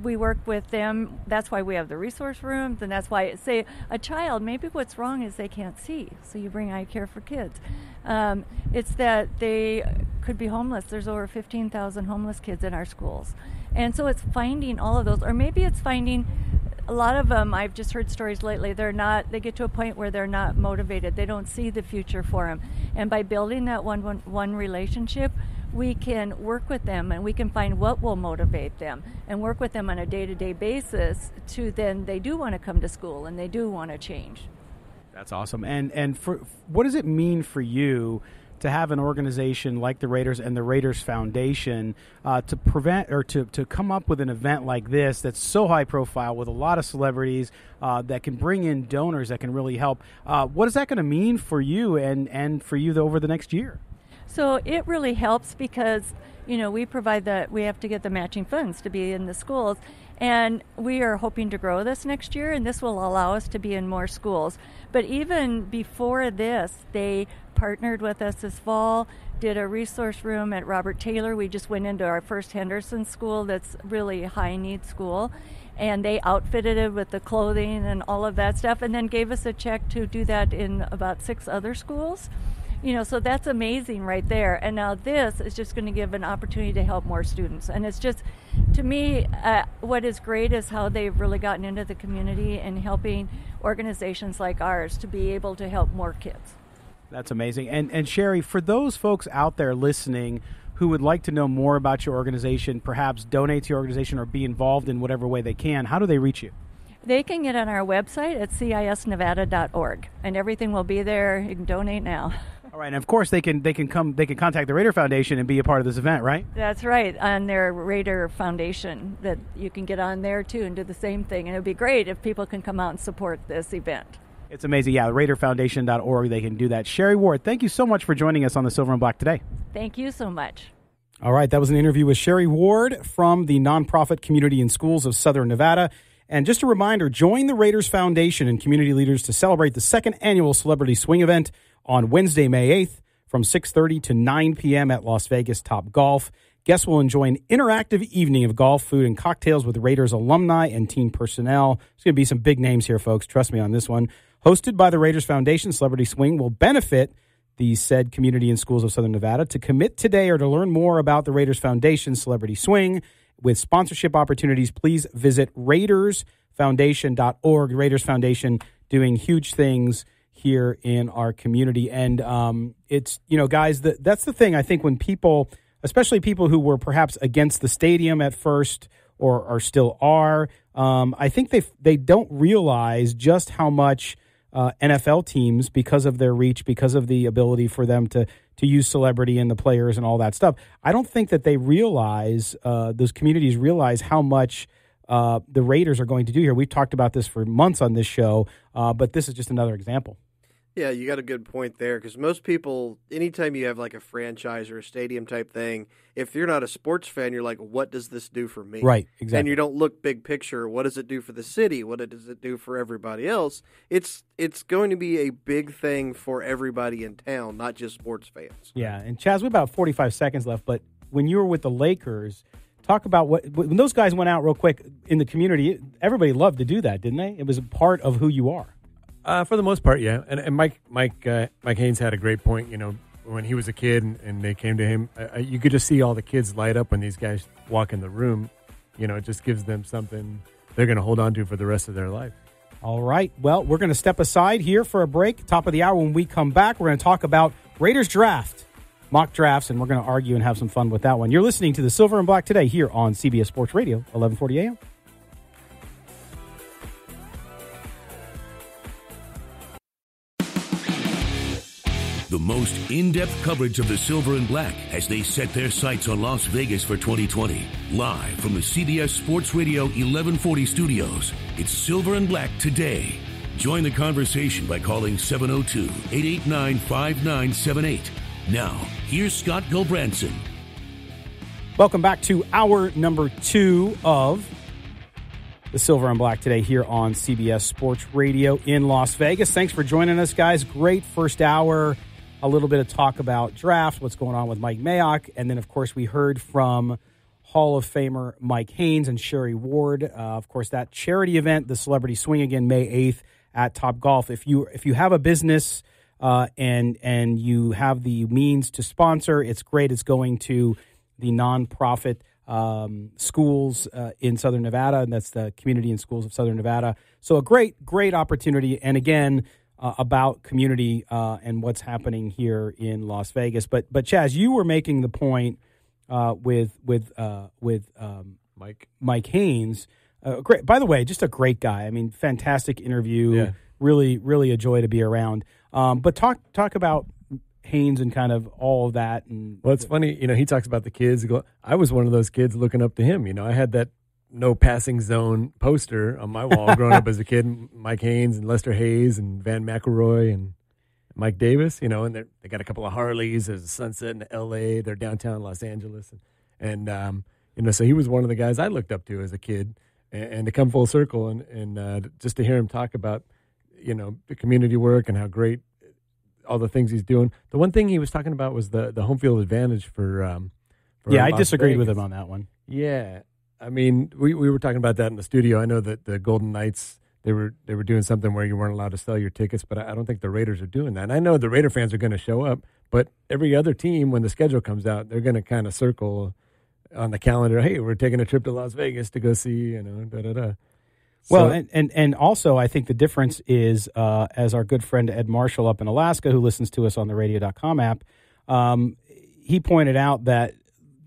we work with them. That's why we have the resource rooms, and that's why, say, a child, maybe what's wrong is they can't see, so you bring eye care for kids. It's that they could be homeless. There's over 15,000 homeless kids in our schools. And so it's finding all of those, or maybe it's finding a lot of them. I've just heard stories lately. They get to a point where they're not motivated. They don't see the future for them. And by building that one relationship, we can work with them and we can find what will motivate them and work with them on a day-to-day basis to then they do want to come to school and they do want to change. That's awesome. And for what does it mean for you to have an organization like the Raiders and the Raiders Foundation to prevent or to come up with an event like this that's so high profile with a lot of celebrities that can bring in donors that can really help? What is that going to mean for you and for you over the next year? So it really helps because, we provide we have to get the matching funds to be in the schools. And we are hoping to grow this next year, and this will allow us to be in more schools. But even before this, they partnered with us this fall, did a resource room at Robert Taylor. We just went into our first Henderson school that's really a high-need school, and they outfitted it with the clothing and all of that stuff, and then gave us a check to do that in about 6 other schools. So that's amazing right there. And now this is just going to give an opportunity to help more students. And it's just, to me, what is great is how they've really gotten into the community and helping organizations like ours to be able to help more kids. That's amazing. And Sherry, for those folks out there listening who would like to know more about your organization, perhaps donate to your organization or be involved in whatever way they can, how do they reach you? They can get on our website at cisnevada.org, and everything will be there. You can donate now. All right, and of course they can contact the Raider Foundation and be a part of this event, right? That's right, on their Raider Foundation, that you can get on there too and do the same thing. And it would be great if people can come out and support this event. It's amazing. Yeah, RaiderFoundation.org, they can do that. Sherry Ward, thank you so much for joining us on the Silver and Black today. Thank you so much. All right, that was an interview with Sherry Ward from the nonprofit Community in Schools of Southern Nevada. And just a reminder, join the Raiders Foundation and community leaders to celebrate the second annual Celebrity Swing event on Wednesday, May 8th from 6:30 to 9 p.m. at Las Vegas Top Golf. Guests will enjoy an interactive evening of golf, food, and cocktails with Raiders alumni and team personnel. There's going to be some big names here, folks. Trust me on this one. Hosted by the Raiders Foundation, Celebrity Swing will benefit the said Community in Schools of Southern Nevada. To commit today or to learn more about the Raiders Foundation Celebrity Swing with sponsorship opportunities, please visit RaidersFoundation.org. Raiders Foundation doing huge things here in our community. And it's, guys, that's the thing. I think when people, especially people who were perhaps against the stadium at first or still are, I think they don't realize just how much NFL teams, because of their reach, because of the ability for them to use celebrity and the players and all that stuff, I don't think that they realize, those communities realize how much the Raiders are going to do here. We've talked about this for months on this show, but this is just another example. Yeah, you got a good point there, because most people, anytime you have like a franchise or a stadium type thing, if you're not a sports fan, you're like, what does this do for me? Right, exactly. And you don't look big picture. What does it do for the city? What does it do for everybody else? It's going to be a big thing for everybody in town, not just sports fans. Yeah, and Chaz, we have about 45 seconds left, but when you were with the Lakers, talk about when those guys went out real quick in the community, everybody loved to do that, didn't they? It was a part of who you are. For the most part, yeah. And Mike Haynes had a great point. When he was a kid and they came to him, you could just see all the kids light up when these guys walk in the room. It just gives them something they're going to hold on to for the rest of their life. All right. Well, we're going to step aside here for a break. Top of the hour. When we come back, we're going to talk about Raiders draft, mock drafts, and we're going to argue and have some fun with that one. You're listening to the Silver and Black today here on CBS Sports Radio, 1140 AM. The most in-depth coverage of the Silver and Black as they set their sights on Las Vegas for 2020. Live from the CBS Sports Radio 1140 studios, it's Silver and Black today. Join the conversation by calling 702-889-5978. Now, here's Scott Gulbranson. Welcome back to hour number 2 of the Silver and Black today here on CBS Sports Radio in Las Vegas. Thanks for joining us, guys. Great first hour. A little bit of talk about draft, what's going on with Mike Mayock. And then, of course, we heard from Hall of Famer Mike Haynes and Sherry Ward. Of course, that charity event, the Celebrity Swing Again, May 8th at Top Golf. If you have a business and you have the means to sponsor, it's great. It's going to the nonprofit schools in Southern Nevada, and that's the Community and Schools of Southern Nevada. So a great opportunity, and again, about community and what's happening here in Las Vegas. But Chaz, you were making the point with Mike Haynes. Great, by the way, just a great guy. I mean, fantastic interview. Yeah. Really a joy to be around. But talk about Haynes and kind of all of that. And well, it's funny, he talks about the kids. I was one of those kids looking up to him. I had that no passing zone poster on my wall growing up as a kid. Mike Haynes and Lester Hayes and Van McElroy and Mike Davis, and they got a couple of Harleys. There's a Sunset in L.A. They're downtown Los Angeles. And so he was one of the guys I looked up to as a kid. And to come full circle and just to hear him talk about, the community work and how great all the things he's doing. The one thing he was talking about was the home field advantage for I Las disagreed Vegas. with him on that one. Yeah. I mean, we were talking about that in the studio. I know that the Golden Knights, they were doing something where you weren't allowed to sell your tickets, but I don't think the Raiders are doing that. And I know the Raider fans are going to show up, but every other team, when the schedule comes out, they're going to kind of circle on the calendar, hey, we're taking a trip to Las Vegas to go see, da-da-da. Well, and also I think the difference is, as our good friend Ed Marshall up in Alaska, who listens to us on the radio.com app, he pointed out that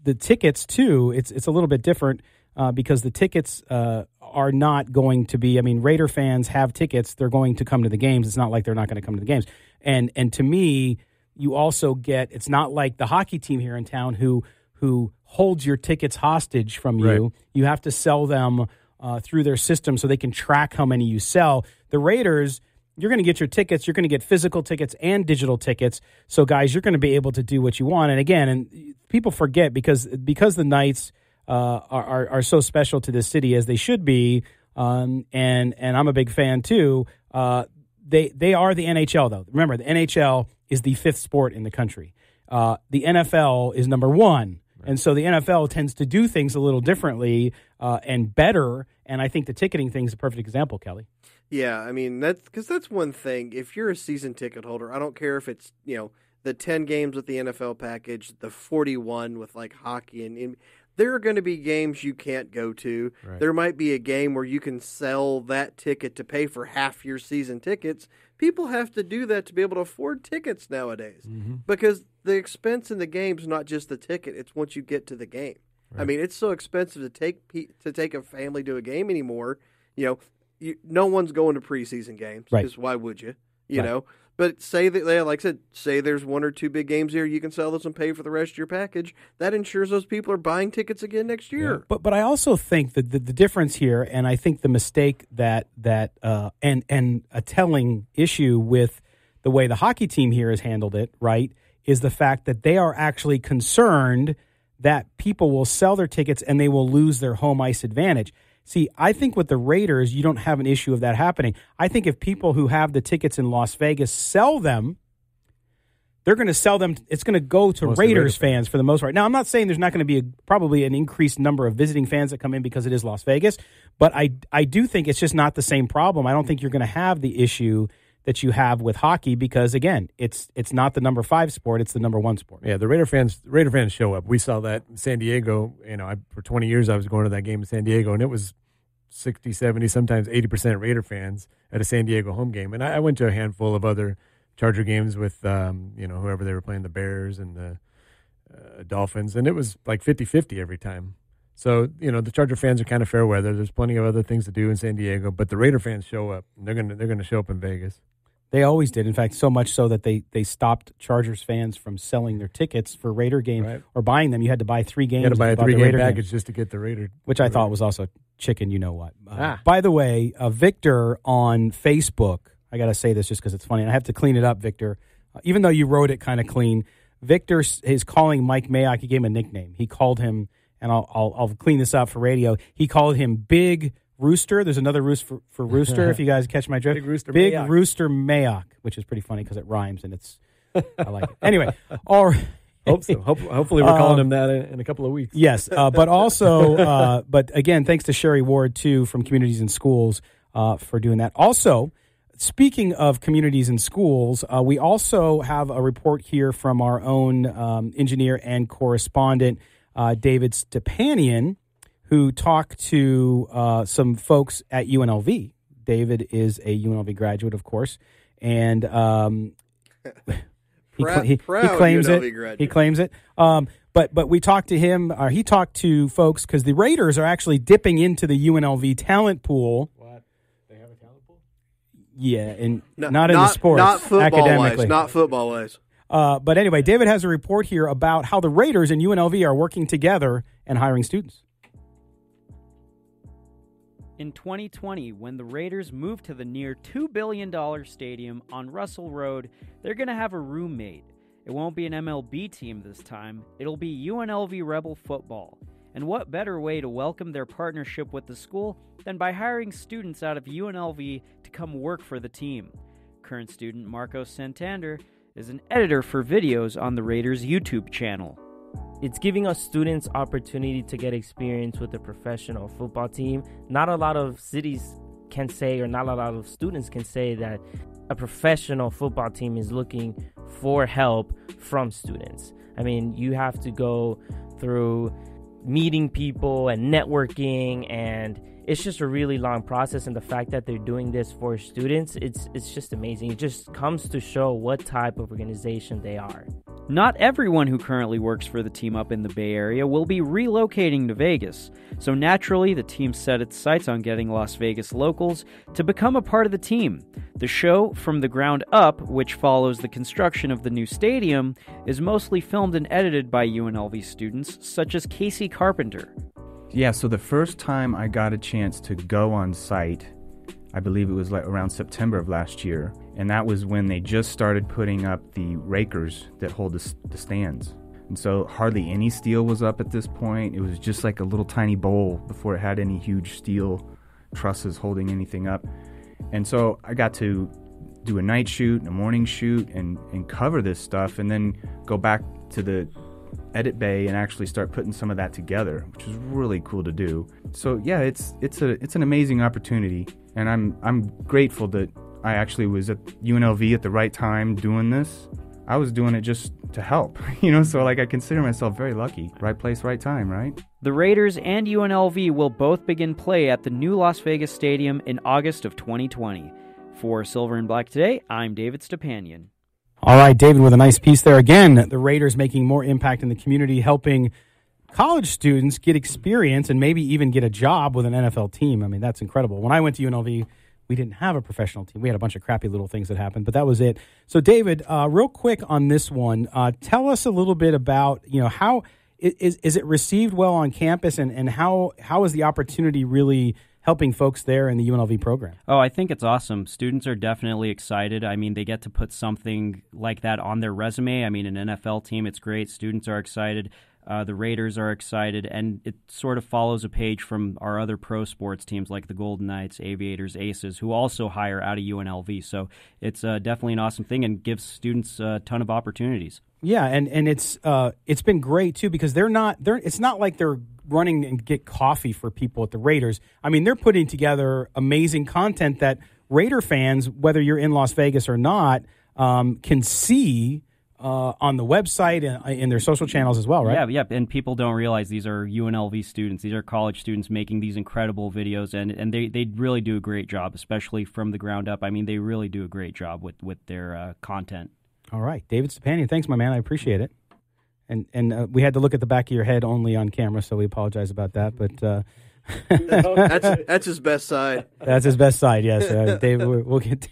the tickets, too, it's a little bit different because the tickets are not going to be, Raider fans have tickets. They're going to come to the games. It's not like they're not going to come to the games. And to me, you also get, it's not like the hockey team here in town who holds your tickets hostage from you. Right. You have to sell them through their system so they can track how many you sell. The Raiders, you're going to get your tickets. You're going to get physical tickets and digital tickets. So, guys, you're going to be able to do what you want. And again, and people forget because the Knights are so special to this city as they should be. And I'm a big fan too. They are the NHL though. Remember, the NHL is the fifth sport in the country. The NFL is number one. And so the NFL tends to do things a little differently and better. And I think the ticketing thing is a perfect example, Kelly. Yeah, that's one thing. If you're a season ticket holder, I don't care if it's, the 10 games with the NFL package, the 41 with like hockey, and there are going to be games you can't go to. Right. There might be a game where you can sell that ticket to pay for half your season tickets. People have to do that to be able to afford tickets nowadays because the expense in the game is not just the ticket; it's once you get to the game. Right. It's so expensive to take a family to a game anymore. No one's going to preseason games because why would you? You know. But say that, like I said, say there's one or two big games here, you can sell those and pay for the rest of your package. That ensures those people are buying tickets again next year. Yeah. But I also think that the difference here, and I think the mistake that and a telling issue with the way the hockey team here has handled it, right, is the fact that they are actually concerned that people will sell their tickets and they will lose their home ice advantage. See, I think with the Raiders, you don't have an issue of that happening. I think if people who have the tickets in Las Vegas sell them, they're going to sell them. It's going to go to Raiders fans for the most part. Now, I'm not saying there's not going to be probably an increased number of visiting fans that come in because it is Las Vegas, but I do think it's just not the same problem. I don't think you're going to have the issue that you have with hockey because, again, it's not the number 5 sport, it's the number 1 sport. Yeah, the Raider fans show up. We saw that in San Diego. For 20 years I was going to that game in San Diego, and it was 60, 70, sometimes 80% Raider fans at a San Diego home game. And I went to a handful of other Charger games with, whoever they were playing, the Bears and the Dolphins, and it was like 50-50 every time. So, the Charger fans are kind of fair weather. There's plenty of other things to do in San Diego, but the Raider fans show up. And they're going to show up in Vegas. They always did. In fact, so much so that they stopped Chargers fans from selling their tickets for Raider games or buying them. You had to buy 3 games. You had to buy a 3-game package just to get the Raider. Which I thought was also chicken, you know what. By the way, Victor on Facebook, I got to say this just because it's funny. And I have to clean it up, Victor. Even though you wrote it kind of clean, Victor is calling Mike Mayock. He gave him a nickname. He called him, and I'll clean this up for radio. He called him Big Rooster. There's another roost for Rooster, if you guys catch my drift. Big Rooster Mayock, which is pretty funny because it rhymes and I like it. Anyway, all Hope so. Hopefully we're calling him that in a couple of weeks. Yes, but also, but again, thanks to Sherry Ward, too, from Communities and Schools for doing that. Also, speaking of communities and schools, we also have a report here from our own engineer and correspondent, David Stepanian, who talked to some folks at UNLV. David is a UNLV graduate, of course, and he claims it. Graduate. He claims it. But we talked to him. He talked to folks because the Raiders are actually dipping into the UNLV talent pool. What? They have a talent pool? Yeah, and not in the sports, not football academically. wise, not football wise. But anyway, David has a report here about how the Raiders and UNLV are working together and hiring students. In 2020, when the Raiders move to the near $2 billion stadium on Russell Road, they're going to have a roommate. It won't be an MLB team this time. It'll be UNLV Rebel football. And what better way to welcome their partnership with the school than by hiring students out of UNLV to come work for the team? Current student Marcos Santander is an editor for videos on the Raiders YouTube channel. It's giving us students opportunity to get experience with a professional football team. Not a lot of cities can say, or not a lot of students can say, that a professional football team is looking for help from students. I mean, you have to go through meeting people and networking, and it's just a really long process. And the fact that they're doing this for students, it's just amazing. It just comes to show what type of organization they are. Not everyone who currently works for the team up in the Bay Area will be relocating to Vegas, so naturally the team set its sights on getting Las Vegas locals to become a part of the team. The show, From the Ground Up, which follows the construction of the new stadium, is mostly filmed and edited by UNLV students such as Casey Carpenter. Yeah, so the first time I got a chance to go on site, I believe it was like around September of last year, and that was when they just started putting up the rakers that hold the stands. And so hardly any steel was up at this point. It was just like a little tiny bowl before it had any huge steel trusses holding anything up. And so I got to do a night shoot and a morning shoot and cover this stuff, and then go back to the edit bay and actually start putting some of that together, which was really cool to do. So yeah, it's an amazing opportunity, and I'm grateful that I actually was at UNLV at the right time doing this. I was doing it just to help, so like I consider myself very lucky. Right place, right time, right? The Raiders and UNLV will both begin play at the new Las Vegas Stadium in August of 2020. For Silver and Black Today, I'm David Stepanian. All right, David, with a nice piece there. Again, the Raiders making more impact in the community, helping college students get experience and maybe even get a job with an NFL team. I mean, that's incredible. When I went to UNLV, we didn't have a professional team. We had a bunch of crappy little things that happened, but that was it. So, David, real quick on this one, tell us a little bit about, how is it received well on campus, and how is the opportunity really helping folks there in the UNLV program? Oh, I think it's awesome. Students are definitely excited. I mean, they get to put something like that on their resume. I mean, an NFL team, it's great. Students are excited. The Raiders are excited, and it sort of follows a page from our other pro sports teams like the Golden Knights, Aviators, Aces, who also hire out of UNLV. So it's definitely an awesome thing and gives students a ton of opportunities. Yeah, and it's been great too, because it's not like they're running and get coffee for people at the Raiders. I mean, they're putting together amazing content that Raider fans, whether you're in Las Vegas or not, can see on the website and in their social channels as well, right? Yeah, and people don't realize these are UNLV students. These are college students making these incredible videos, and they really do a great job, especially from the ground up. I mean, they really do a great job with their content. All right. David Stepanian, thanks, my man. I appreciate it. And we had to look at the back of your head only on camera, so we apologize about that. But that's his best side. That's his best side, yes. David, we'll get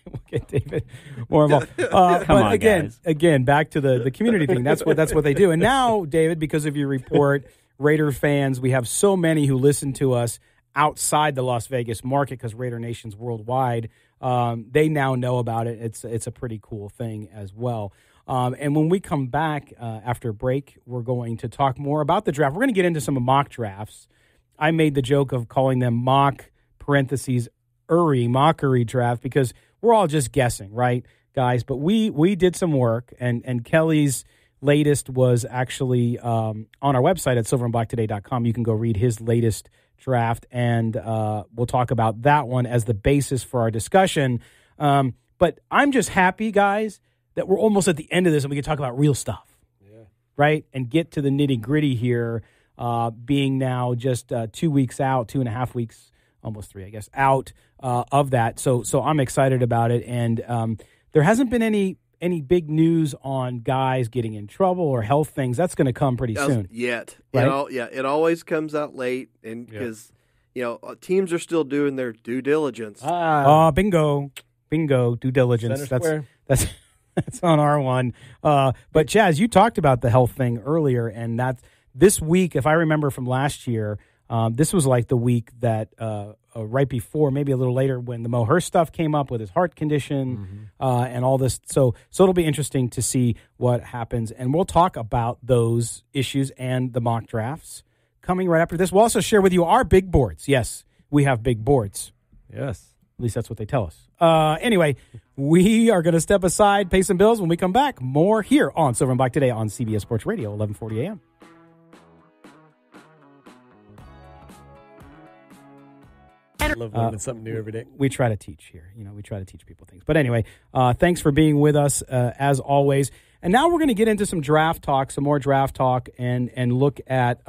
David more involved. Come on, guys. Again, back to the community thing. That's what they do. And now, David, because of your report, Raider fans, we have so many who listen to us outside the Las Vegas market because Raider Nation's worldwide. They now know about it. It's a pretty cool thing as well. And when we come back after a break, we're going to talk more about the draft. We're going to get into some mock drafts. I made the joke of calling them mockery draft, because we're all just guessing, right, guys? But we did some work, and Kelly's latest was actually on our website at silverandblacktoday.com. You can go read his latest draft, and we'll talk about that one as the basis for our discussion. But I'm just happy, guys, that we're almost at the end of this and we can talk about real stuff, right? And get to the nitty-gritty here, being now just 2 weeks out, 2.5 weeks, almost 3, I guess, out of that. So I'm excited about it. And there hasn't been any big news on guys getting in trouble or health things. That's going to come pretty soon. Yet. Right? It always comes out late, and because teams are still doing their due diligence. Bingo, due diligence. Center That's on our one. But Chaz, you talked about the health thing earlier, and that this week, if I remember from last year, this was like the week that right before, maybe a little later, when the Mo Hurst stuff came up with his heart condition and all this. So it'll be interesting to see what happens, and we'll talk about those issues and the mock drafts coming right after this. We'll also share with you our big boards. Yes, we have big boards. Yes. At least that's what they tell us. Anyway, we are going to step aside, pay some bills. When we come back, more here on Silver and Black Today on CBS Sports Radio, 1140 a.m. I love learning something new every day. We try to teach here. We try to teach people things. But anyway, thanks for being with us, as always. And now we're going to get into some draft talk, some more draft talk, and look at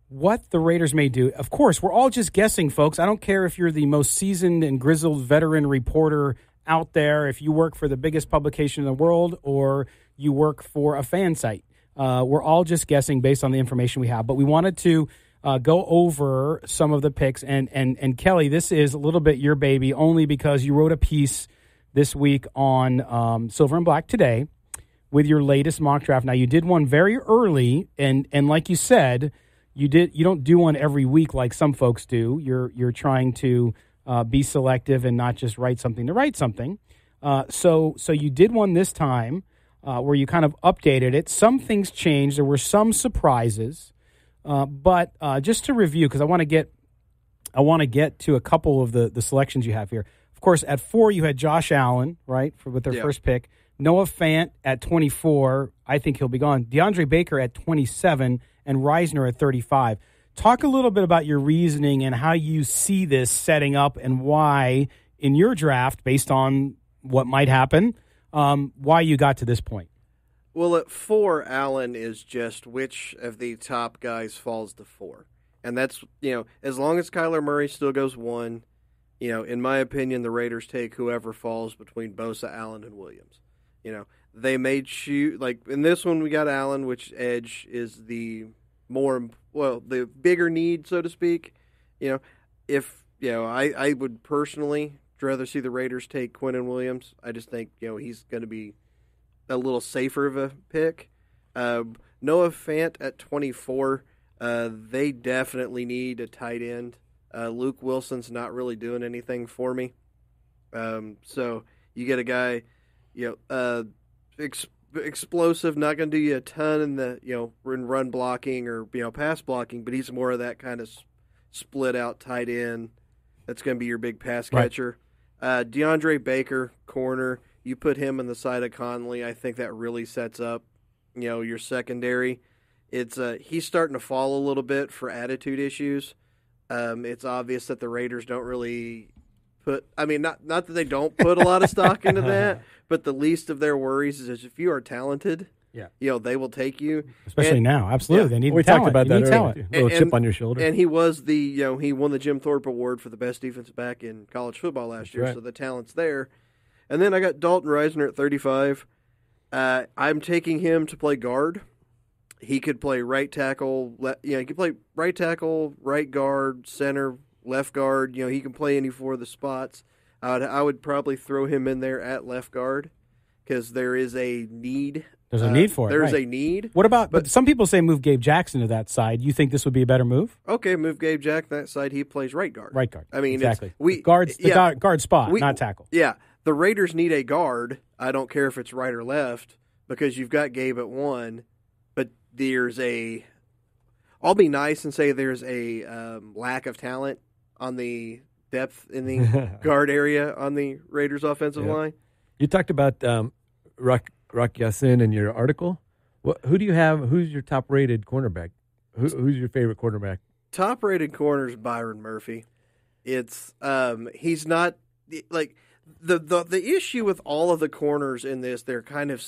what the Raiders may do. Of course, we're all just guessing, folks. I don't care if you're the most seasoned and grizzled veteran reporter out there, if you work for the biggest publication in the world, or you work for a fan site. We're all just guessing based on the information we have. But we wanted to go over some of the picks. And Kelly, this is a little bit your baby, only because you wrote a piece this week on Silver and Black Today with your latest mock draft. Now, you did one very early, and like you said, you don't do one every week like some folks do. You're trying to be selective and not just write something to write something. So you did one this time where you kind of updated it. Some things changed. There were some surprises. But just to review, because I want to get to a couple of the selections you have here. Of course, at 4 you had Josh Allen, right, with their first pick. Noah Fant at 24. I think he'll be gone. DeAndre Baker at 27, and Reisner at 35. Talk a little bit about your reasoning and how you see this setting up, and why in your draft, based on what might happen, why you got to this point. Well, at 4, Allen is just which of the top guys falls to 4. And that's, as long as Kyler Murray still goes 1, in my opinion, the Raiders take whoever falls between Bosa, Allen, and Williams. They made like in this one we got Allen, which edge is the the bigger need, so to speak. I would personally rather see the Raiders take Quinnen Williams. I just think, he's going to be a little safer of a pick. Noah Fant at 24, they definitely need a tight end. Luke Wilson's not really doing anything for me. So you get a guy, explosive, not going to do you a ton in the, in run blocking or, pass blocking, but he's more of that kind of split out tight end. That's going to be your big pass catcher. DeAndre Baker, corner. You put him on the side of Conley, I think that really sets up, your secondary. It's he's starting to fall a little bit for attitude issues. It's obvious that the Raiders don't really not that they don't put a lot of stock into that, but the least of their worries is if you are talented, they will take you. Especially now, absolutely. They need talent. Talked about that earlier. A little chip on your shoulder. And he was he won the Jim Thorpe Award for the best defensive back in college football last year, so the talent's there. And then I got Dalton Reisner at 35. I'm taking him to play guard. He could play right tackle. He could play right tackle, right guard, center, left guard. He can play any 4 of the spots. I would probably throw him in there at left guard because there is a need. There's a need for it. There's a need. What about? But some people say move Gabe Jackson to that side. You think this would be a better move? Okay, move Gabe Jackson to that side. He plays right guard. Right guard. I mean, exactly. Guard spot, not tackle. Yeah. The Raiders need a guard. I don't care if it's right or left because you've got Gabe at 1, but I'll be nice and say there's a lack of talent on the depth in the guard area on the Raiders offensive line. You talked about Rock Ya-Sin in your article. Who do you have? Who's your top-rated cornerback? Who's your favorite quarterback? Top-rated corner is Byron Murphy. It's he's not like the issue with all of the corners in this. They're kind of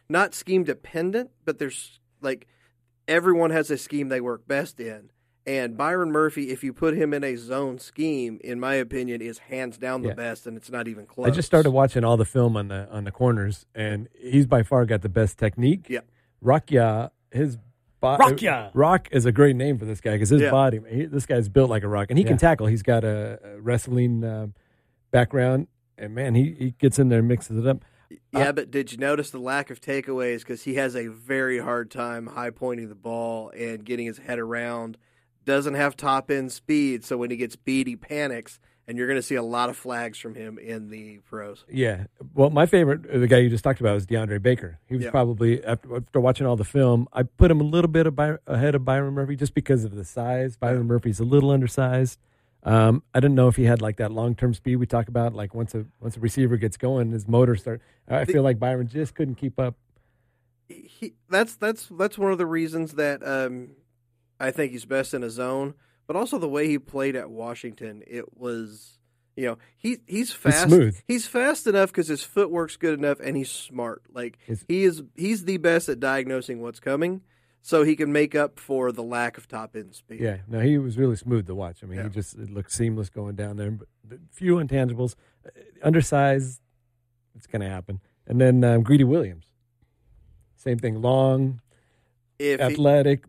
not scheme dependent, but there's like everyone has a scheme they work best in. And Byron Murphy, if you put him in a zone scheme, in my opinion, is hands down the best, and it's not even close. I just started watching all the film on the corners, and he's by far got the best technique. Yeah, Rock is a great name for this guy because his body. This guy's built like a rock, and he can tackle. He's got a wrestling background, and man, he gets in there and mixes it up. Yeah, but did you notice the lack of takeaways? Because he has a very hard time high pointing the ball and getting his head around. Doesn't have top end speed, so when he gets beat, he panics, and you're going to see a lot of flags from him in the pros. Yeah, well, my favorite, the guy you just talked about, was DeAndre Baker. He was probably after watching all the film, I put him a little bit ahead of Byron Murphy just because of the size. Byron Murphy's a little undersized. I didn't know if he had like that long term speed we talk about. Like once a receiver gets going, his motor starts. I feel like Byron just couldn't keep up. That's one of the reasons that. I think he's best in a zone, but also the way he played at Washington, it was, he's fast. He's smooth. He's fast enough because his footwork's good enough, and he's smart. Like he's the best at diagnosing what's coming, so he can make up for the lack of top end speed. Yeah, no, he was really smooth to watch. I mean, it looked seamless going down there. But few intangibles, undersized, it's going to happen. And then Greedy Williams, same thing, long, athletic.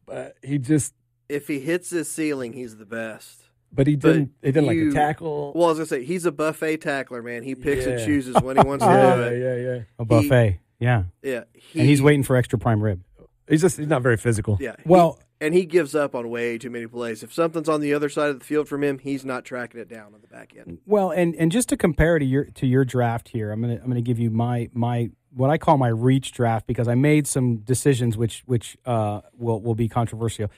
If he hits his ceiling, he's the best. But he didn't like a tackle. Well, I was gonna say he's a buffet tackler, man. He picks and chooses when he wants to do it. Yeah. A buffet, yeah. And he's waiting for extra prime rib. He's not very physical. Yeah. Well, he gives up on way too many plays. If something's on the other side of the field from him, he's not tracking it down on the back end. Well, and just to compare to your draft here, I'm gonna give you my what I call my reach draft because I made some decisions which will be controversial.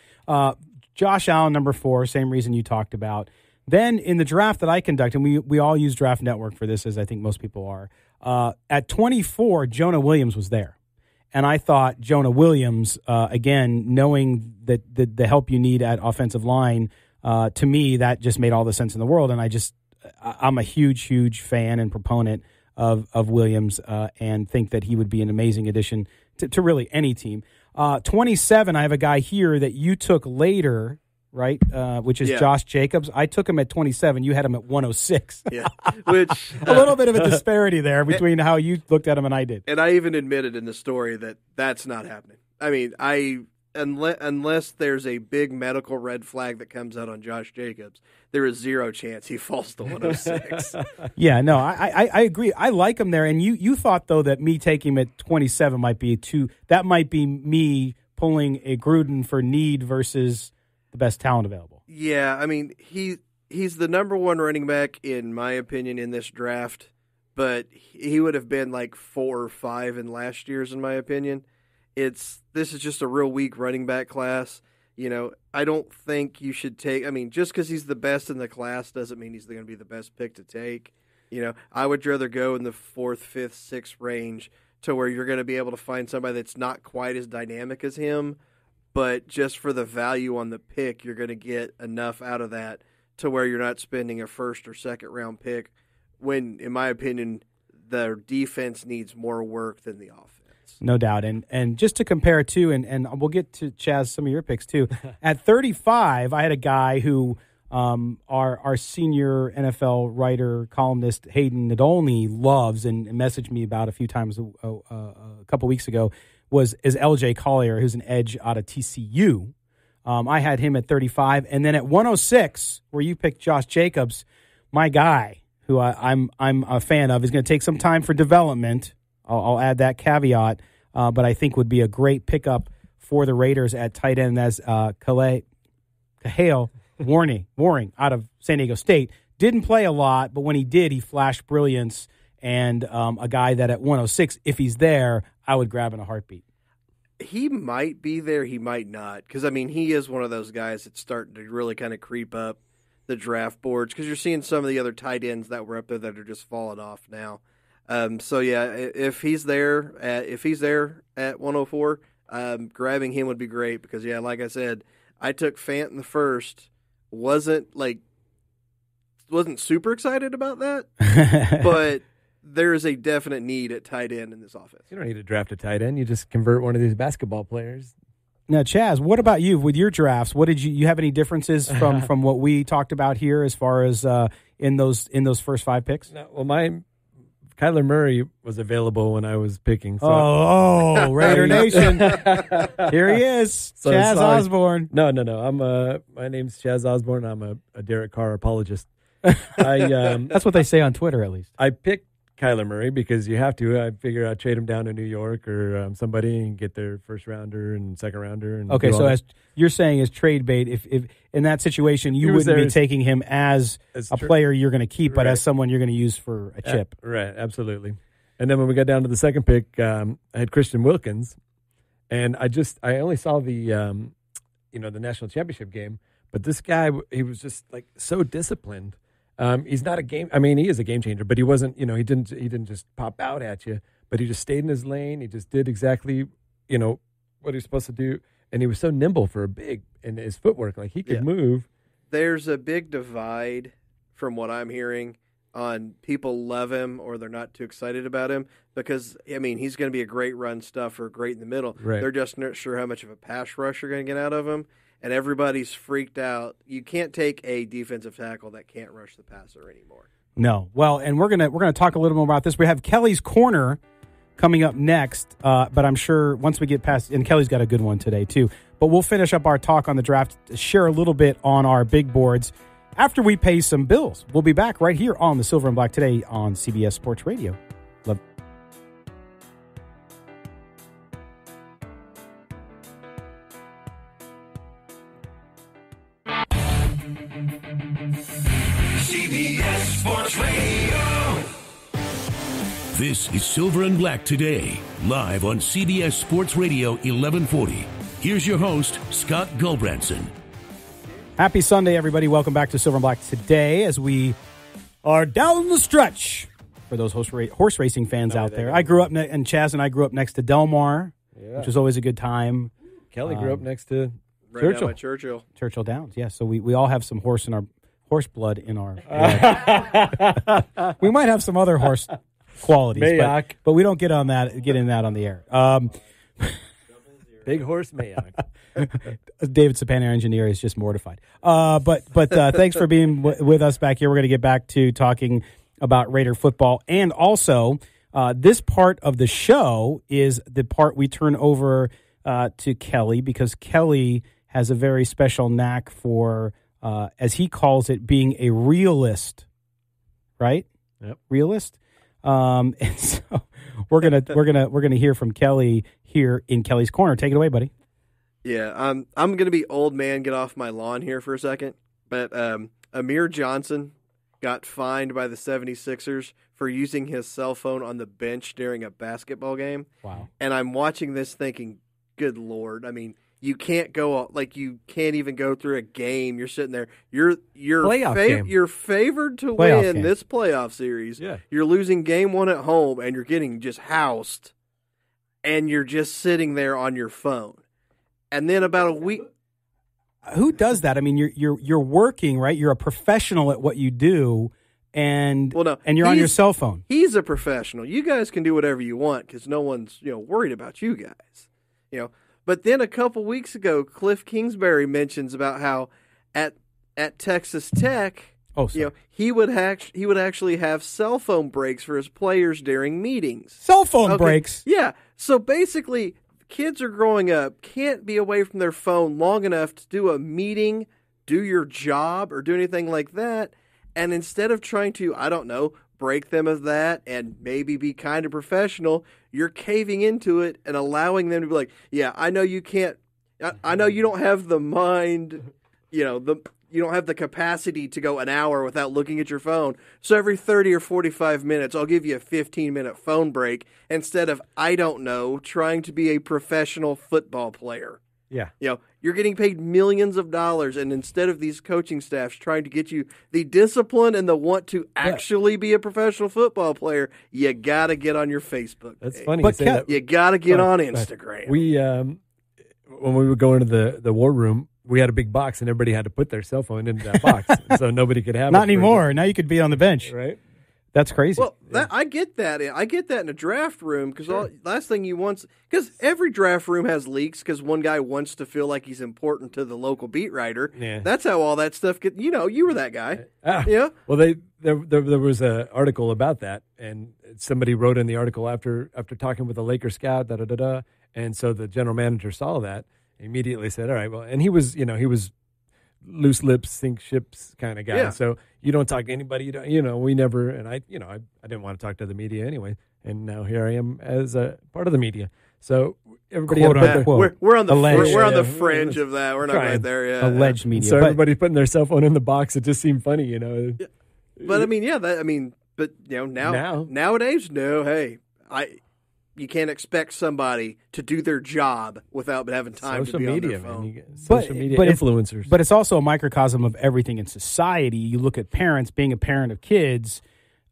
Josh Allen, number 4, same reason you talked about. Then in the draft that I conduct, and we all use Draft Network for this, as I think most people are, at 24, Jonah Williams was there. And I thought Jonah Williams, again, knowing that the help you need at offensive line, to me, that just made all the sense in the world. And I'm a huge fan and proponent of Williams and think that he would be an amazing addition to really any team. 27, I have a guy here that you took later, right, which is Josh Jacobs. I took him at 27. You had him at 106. Yeah, which a little bit of a disparity there between how you looked at him and I did. And I even admitted in the story that that's not happening. I mean, unless there's a big medical red flag that comes out on Josh Jacobs, there is zero chance he falls to 106. Yeah, no, I agree. I like him there. And you thought, though, that me taking him at 27 might be that might be me pulling a Gruden for need versus the best talent available. Yeah, I mean, he's the number 1 running back, in my opinion, in this draft, but he would have been like 4 or 5 in last year's, in my opinion. This is just a real weak running back class. I don't think you should take. I mean, just because he's the best in the class doesn't mean he's going to be the best pick to take. I would rather go in the 4th, 5th, 6th range to where you're going to be able to find somebody that's not quite as dynamic as him, but just for the value on the pick, you're going to get enough out of that to where you're not spending a 1st or 2nd round pick when, in my opinion, the defense needs more work than the offense. No doubt. And just to compare it to, and we'll get to, Chaz, some of your picks too. At 35, I had a guy who our senior NFL writer, columnist, Hayden Nadolny, loves and messaged me about a few times a couple weeks ago, is LJ Collier, who's an edge out of TCU. I had him at 35. And then at 106, where you picked Josh Jacobs, my guy, who I'm a fan of, is going to take some time for development. I'll add that caveat, but I think would be a great pickup for the Raiders at tight end as Kahale Warring out of San Diego State. Didn't play a lot, but when he did, he flashed brilliance, and a guy that at 106, if he's there, I would grab in a heartbeat. He might be there, he might not, because, I mean, he is one of those guys that's starting to really kind of creep up the draft boards because you're seeing some of the other tight ends that were up there that are just falling off now. So yeah, if he's there at 104, grabbing him would be great because yeah, like I said, I took Fant in the first. Wasn't super excited about that, but there is a definite need at tight end in this offense. You don't need to draft a tight end. You just convert one of these basketball players. Now, Chaz, what about you with your drafts? What did you have any differences from what we talked about here as far as in those first 5 picks? No, well, Kyler Murray was available when I was picking. So. Raider Nation. Here he is, so Chaz Osborne. No. My name's Chaz Osborne. I'm a Derek Carr apologist. That's what they say on Twitter, at least. I picked Kyler Murray because you have to. I figure I'd trade him down to New York or somebody and get their first rounder and second rounder. And okay, so as you're saying as trade bait, if in that situation you wouldn't be taking him as a player you're going to keep, but as someone you're going to use for a chip. Right, absolutely. And then when we got down to the second pick, I had Christian Wilkins, and I only saw the the national championship game, but this guy, he was just like so disciplined. He's not a game. I mean, he is a game changer, but he wasn't. He didn't just pop out at you. But he just stayed in his lane. He just did exactly, what he was supposed to do, and he was so nimble for a big and his footwork. Like he could move. There's a big divide from what I'm hearing on people love him or they're not too excited about him because he's going to be a great run stuffer, great in the middle. Right. They're just not sure how much of a pass rush you're going to get out of him. And everybody's freaked out. You can't take a defensive tackle that can't rush the passer anymore. No. Well, and we're gonna talk a little more about this. We have Kelly's Corner coming up next, but I'm sure once we get past, and Kelly's got a good one today too. But we'll finish up our talk on the draft, share a little bit on our big boards after we pay some bills. We'll be back right here on the Silver and Black today on CBS Sports Radio. Love. CBS Sports Radio. This is Silver and Black Today, live on CBS Sports Radio 1140. Here's your host, Scott Gulbranson. Happy Sunday, everybody. Welcome back to Silver and Black Today as we are down the stretch for those horse racing fans out there. I grew up, and Chaz and I grew up next to Del Mar, which was always a good time. Kelly grew up next to Churchill Downs, yeah. So we all have some horse blood in our blood. We might have some other horse qualities, but we don't get in that on the air. Big horse Mayock. David Sapana, our engineer, is just mortified. But thanks for being with us back here. We're going to get back to talking about Raider football, and also this part of the show is the part we turn over to Kelly, because Kelly has a very special knack for, as he calls it, being a realist. Right? Yep. Realist. And so we're gonna hear from Kelly here in Kelly's Corner. Take it away, buddy. Yeah, I'm gonna be old man. Get off my lawn here for a second. But Amir Johnson got fined by the 76ers for using his cell phone on the bench during a basketball game. Wow. And I'm watching this thinking, good Lord. I mean, you can't you can't even go through a game. You're sitting there. You're favored to win this playoff series. Yeah. You're losing game 1 at home, and you're getting just housed, and you're just sitting there on your phone. And then about a week. Who does that? I mean, you're working, right? You're a professional at what you do, and you're on your cell phone. He's a professional. You guys can do whatever you want because no one's worried about you guys. But then a couple weeks ago, Cliff Kingsbury mentions about how at Texas Tech, he would actually have cell phone breaks for his players during meetings. Cell phone breaks? Yeah. So basically, kids are growing up, can't be away from their phone long enough to do a meeting, do your job, or do anything like that. And instead of trying to, I don't know, break them of that and maybe be kind of professional, you're caving into it and allowing them to be like, yeah, I know you can't, I know you don't have the mind, you don't have the capacity to go an hour without looking at your phone. So every 30 or 45 minutes, I'll give you a 15-minute phone break instead of, I don't know, trying to be a professional football player. Yeah. You're getting paid millions of dollars, and instead of these coaching staffs trying to get you the discipline and the want to actually be a professional football player, you got to get on your Facebook That's page. funny. But You got to get on Instagram. We when we would go into the war room, we had a big box, and everybody had to put their cell phone into that box, so nobody could have it. Not anymore. Now you could be on the bench. Right? That's crazy. Well, I get that. I get that in a draft room because last thing you want, because every draft room has leaks because one guy wants to feel like he's important to the local beat writer. Yeah. That's how all that stuff get. You were that guy. Yeah. Well, there was an article about that, and somebody wrote in the article after talking with a Laker scout, and so the general manager saw that, immediately said, "All right, well," and he was loose lips, sink ships kind of guy. Yeah. So you don't talk to anybody. We never. And I didn't want to talk to the media anyway. And now here I am as a part of the media. So everybody Quote, unquote. We're on the Alleged. we're on the fringe of that. We're not right there yet. Alleged media. So But- everybody putting their cell phone in the box. It just seemed funny, But I mean, but nowadays, no. Hey, you can't expect somebody to do their job without having time Social to be media, on their phone. man. You get social media influencers. But it's also a microcosm of everything in society. You look at parents, being a parent of kids,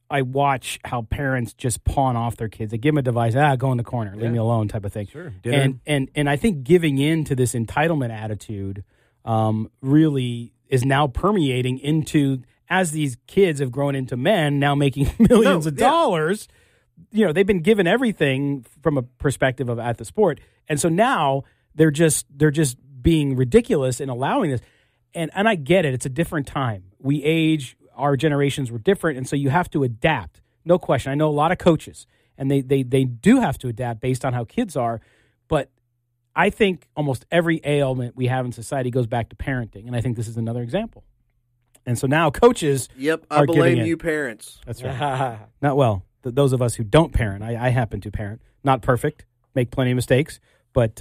I watch how parents just pawn off their kids. They give them a device, go in the corner, leave me alone type of thing. Sure. And I think giving in to this entitlement attitude really is now permeating into, as these kids have grown into men, now making millions of dollars. They've been given everything from a perspective of at the sport. And so now they're just being ridiculous in allowing this. And I get it. It's a different time. We age, our generations were different. And so you have to adapt. No question. I know a lot of coaches, and they do have to adapt based on how kids are. But I think almost every ailment we have in society goes back to parenting. And I think this is another example. And so now coaches I blame you parents. That's right. Not well. Those of us who don't parent, I happen to parent. Not perfect, make plenty of mistakes, but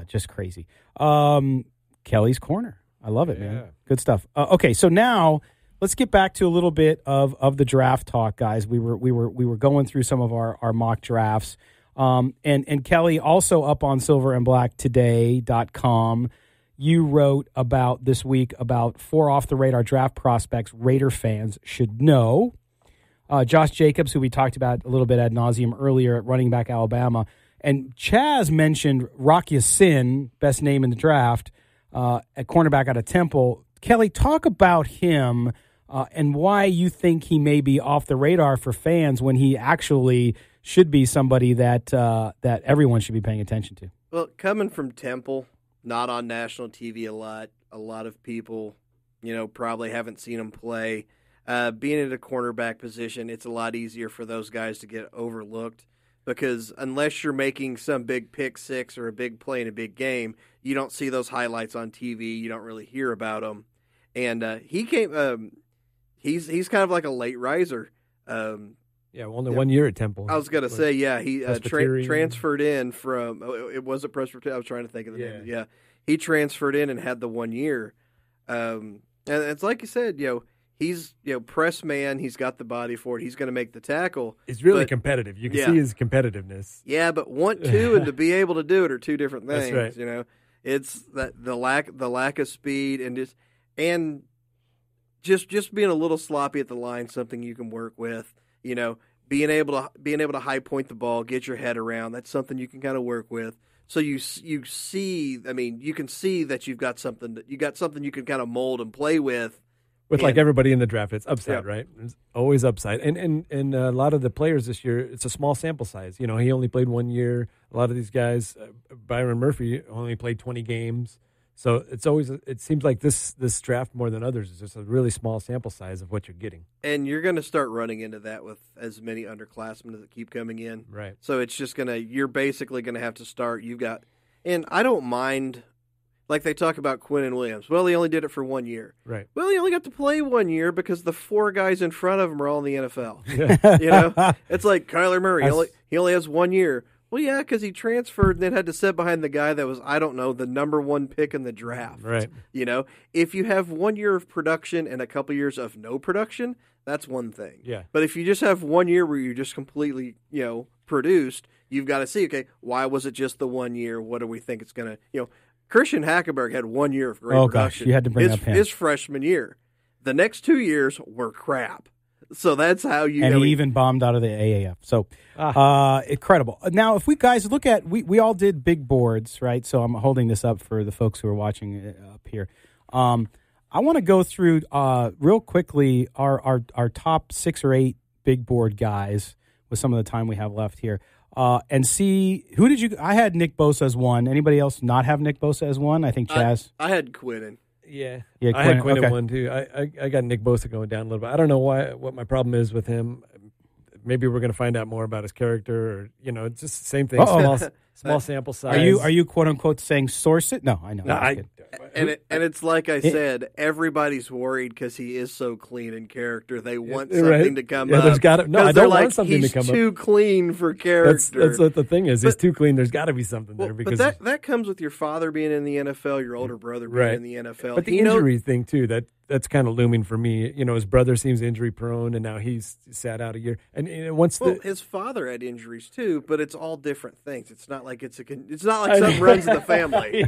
just crazy. Kelly's Corner. I love it, man. Good stuff. Okay, so now let's get back to a little bit of the draft talk, guys. We were going through some of our mock drafts. And Kelly, also up on silverandblacktoday.com, you wrote about this week about 4 off-the-radar draft prospects Raider fans should know. Josh Jacobs, who we talked about a little bit ad nauseum earlier at running back Alabama. And Chaz mentioned Rock Ya-Sin, best name in the draft, at cornerback out of Temple. Kelly, talk about him and why you think he may be off the radar for fans when he actually should be somebody that everyone should be paying attention to. Well, coming from Temple, not on national TV a lot of people, probably haven't seen him play. Being at a cornerback position, it's a lot easier for those guys to get overlooked because unless you're making some big pick six or a big play in a big game, you don't see those highlights on TV. You don't really hear about them. And he came. He's kind of like a late riser. Only 1 year at Temple. I was going to say, he transferred in from. It wasn't Presbyterian. I was trying to think of the name. Yeah, he transferred in and had the 1 year. And it's like you said, he's press man. He's got the body for it. He's going to make the tackle. He's really competitive. You can see his competitiveness. Yeah, but want to and to be able to do it are two different things. That's right. It's that the lack of speed and just being a little sloppy at the line. Something you can work with. Being able to high point the ball, get your head around. That's something you can kind of work with. So you see. I mean, you can see that you've got something. You got something you can kind of mold and play with. With like everybody in the draft, it's upside, right? It's always upside. And a lot of the players this year, it's a small sample size. He only played 1 year. A lot of these guys, Byron Murphy only played 20 games. So it seems like this draft more than others is just a really small sample size of what you're getting. And you're going to start running into that with as many underclassmen that keep coming in. Right. So it's just you're basically going to have to start. And I don't mind. Like they talk about Quinnen Williams. Well, he only did it for 1 year. Right. Well, he only got to play 1 year because the 4 guys in front of him are all in the NFL. It's like Kyler Murray. He only has 1 year. Well, yeah, because he transferred and then had to sit behind the guy that was, I don't know, the number 1 pick in the draft. Right. If you have 1 year of production and a couple years of no production, that's one thing. Yeah. But if you just have 1 year where you're just completely, produced, you've got to see, okay, why was it just the 1 year? What do we think it's going to, Christian Hackenberg had 1 year of great Oh, production. gosh, you had to bring up him. His freshman year. The next 2 years were crap. So that's how you and know. he even bombed out of the AAF. So incredible. Now, if we guys look at, we all did big boards, right? So I'm holding this up for the folks who are watching up here. I want to go through real quickly our top 6 or 8 big board guys with some of the time we have left here. And see, who did you? I had Nick Bosa as 1. Anybody else not have Nick Bosa as 1? I think Chaz. I had Quinnen. Yeah, I had Quinn okay. at 1 too. I got Nick Bosa going down a little bit. I don't know what my problem is with him. Maybe we're going to find out more about his character, or it's just the same thing. Small sample size. Are you quote unquote saying source it? No, I know. No, and it's like I said, everybody's worried because he is so clean in character. They want something to come up. There's got to. No, I don't want something to come up. He's too clean for character. That's what the thing is. He's too clean. There's got to be something there because that comes with your father being in the NFL, your older brother being in the NFL. But the injury thing too, that's kind of looming for me. His brother seems injury prone, and now he's sat out a year. And his father had injuries too, but it's all different things. It's not like it's not like something runs in the family.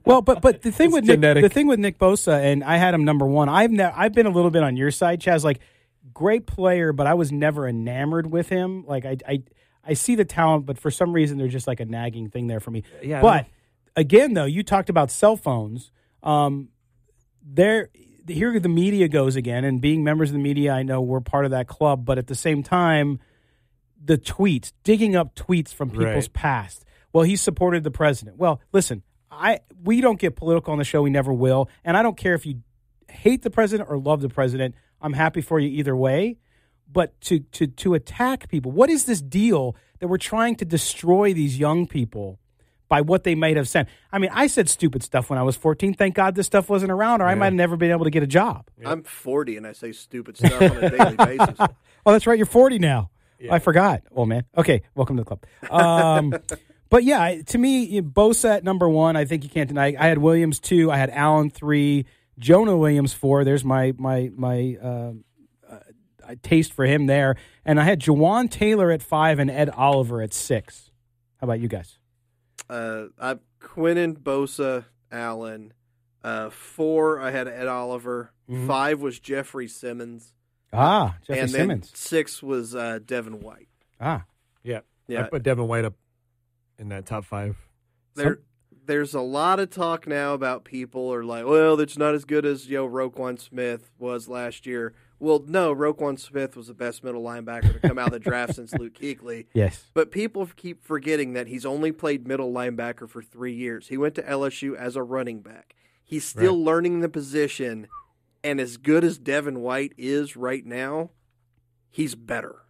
Well, but the thing with genetic. the thing with Nick Bosa, and I had him number 1. I've been a little bit on your side, Chaz. Like, great player, but I was never enamored with him. Like, I see the talent, but for some reason there's just like a nagging thing there for me. Yeah. But again, though, you talked about cell phones. Here the media goes again, and being members of the media, I know we're part of that club. But at the same time, the tweets, digging up tweets from people's past. Well, he supported the president. Well, listen, we don't get political on the show. We never will. And I don't care if you hate the president or love the president. I'm happy for you either way. But to attack people, what is this deal that we're trying to destroy these young people by what they might have said? I mean, I said stupid stuff when I was 14. Thank God this stuff wasn't around, or I might have never been able to get a job. I'm 40 and I say stupid stuff on a daily basis. Oh, that's right. You're 40 now. Yeah. I forgot. Oh, man. Okay, welcome to the club. But yeah, to me, Bosa at number 1, I think you can't deny. I had Williams 2. I had Allen 3. Jonah Williams 4. There's my taste for him there. And I had Jawan Taylor at 5 and Ed Oliver at 6. How about you guys? I've Quinnen, Bosa, Allen. 4, I had Ed Oliver. 5 was Jeffrey Simmons. Jeffrey and Simmons. Then 6 was Devin White. Yeah. Yeah. I put Devin White up in that top 5. There's a lot of talk now about people are like, well, it's not as good as Roquan Smith was last year. Well, no, Roquan Smith was the best middle linebacker to come out of the draft since Luke Kuechly. Yes. But people keep forgetting that he's only played middle linebacker for 3 years. He went to LSU as a running back. He's still learning the position, and as good as Devin White is right now, he's better.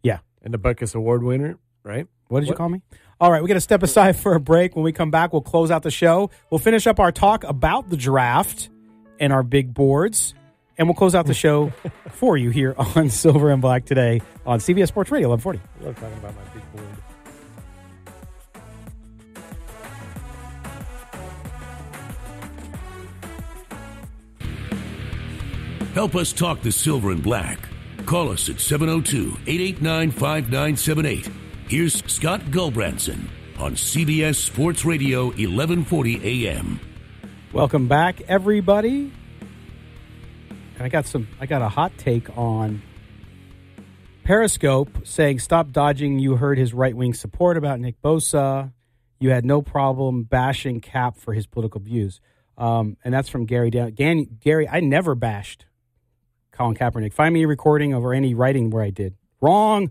Yeah. And the Butkus Award winner, right? What did you call me? All right, we're going to step aside for a break. When we come back, we'll close out the show. We'll finish up our talk about the draft and our big boards, and we'll close out the show for you here on Silver and Black today on CBS Sports Radio 1140. I love talking about my big board. Help us talk the Silver and Black. Call us at 702-889-5978. Here's Scott Gulbranson on CBS Sports Radio 1140 AM. Welcome back, everybody. I got a hot take on Periscope saying, stop dodging. You heard his right-wing support about Nick Bosa. You had no problem bashing Cap for his political views. And that's from Gary. Gary, I never bashed Colin Kaepernick. Find me a recording or any writing where I did. Wrong.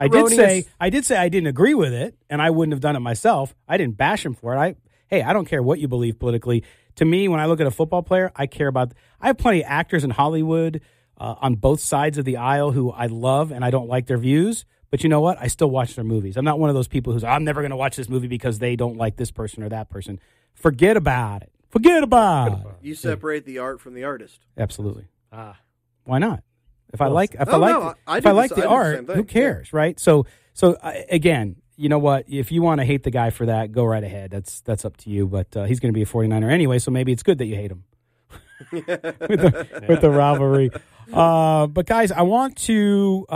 I did say I didn't agree with it, and I wouldn't have done it myself. I didn't bash him for it. I don't care what you believe politically. To me, when I look at a football player, I care about. I have plenty of actors in Hollywood on both sides of the aisle who I love, and I don't like their views. But you know what? I still watch their movies. I'm not one of those people who's, I'm never going to watch this movie because they don't like this person or that person. Forget about it. You separate the art from the artist. Absolutely. Why not? If I like the art, who cares, right? So again, you know what? If you want to hate the guy for that, go right ahead. That's up to you. But he's going to be a 49er anyway, so maybe it's good that you hate him with the rivalry. But guys, I want to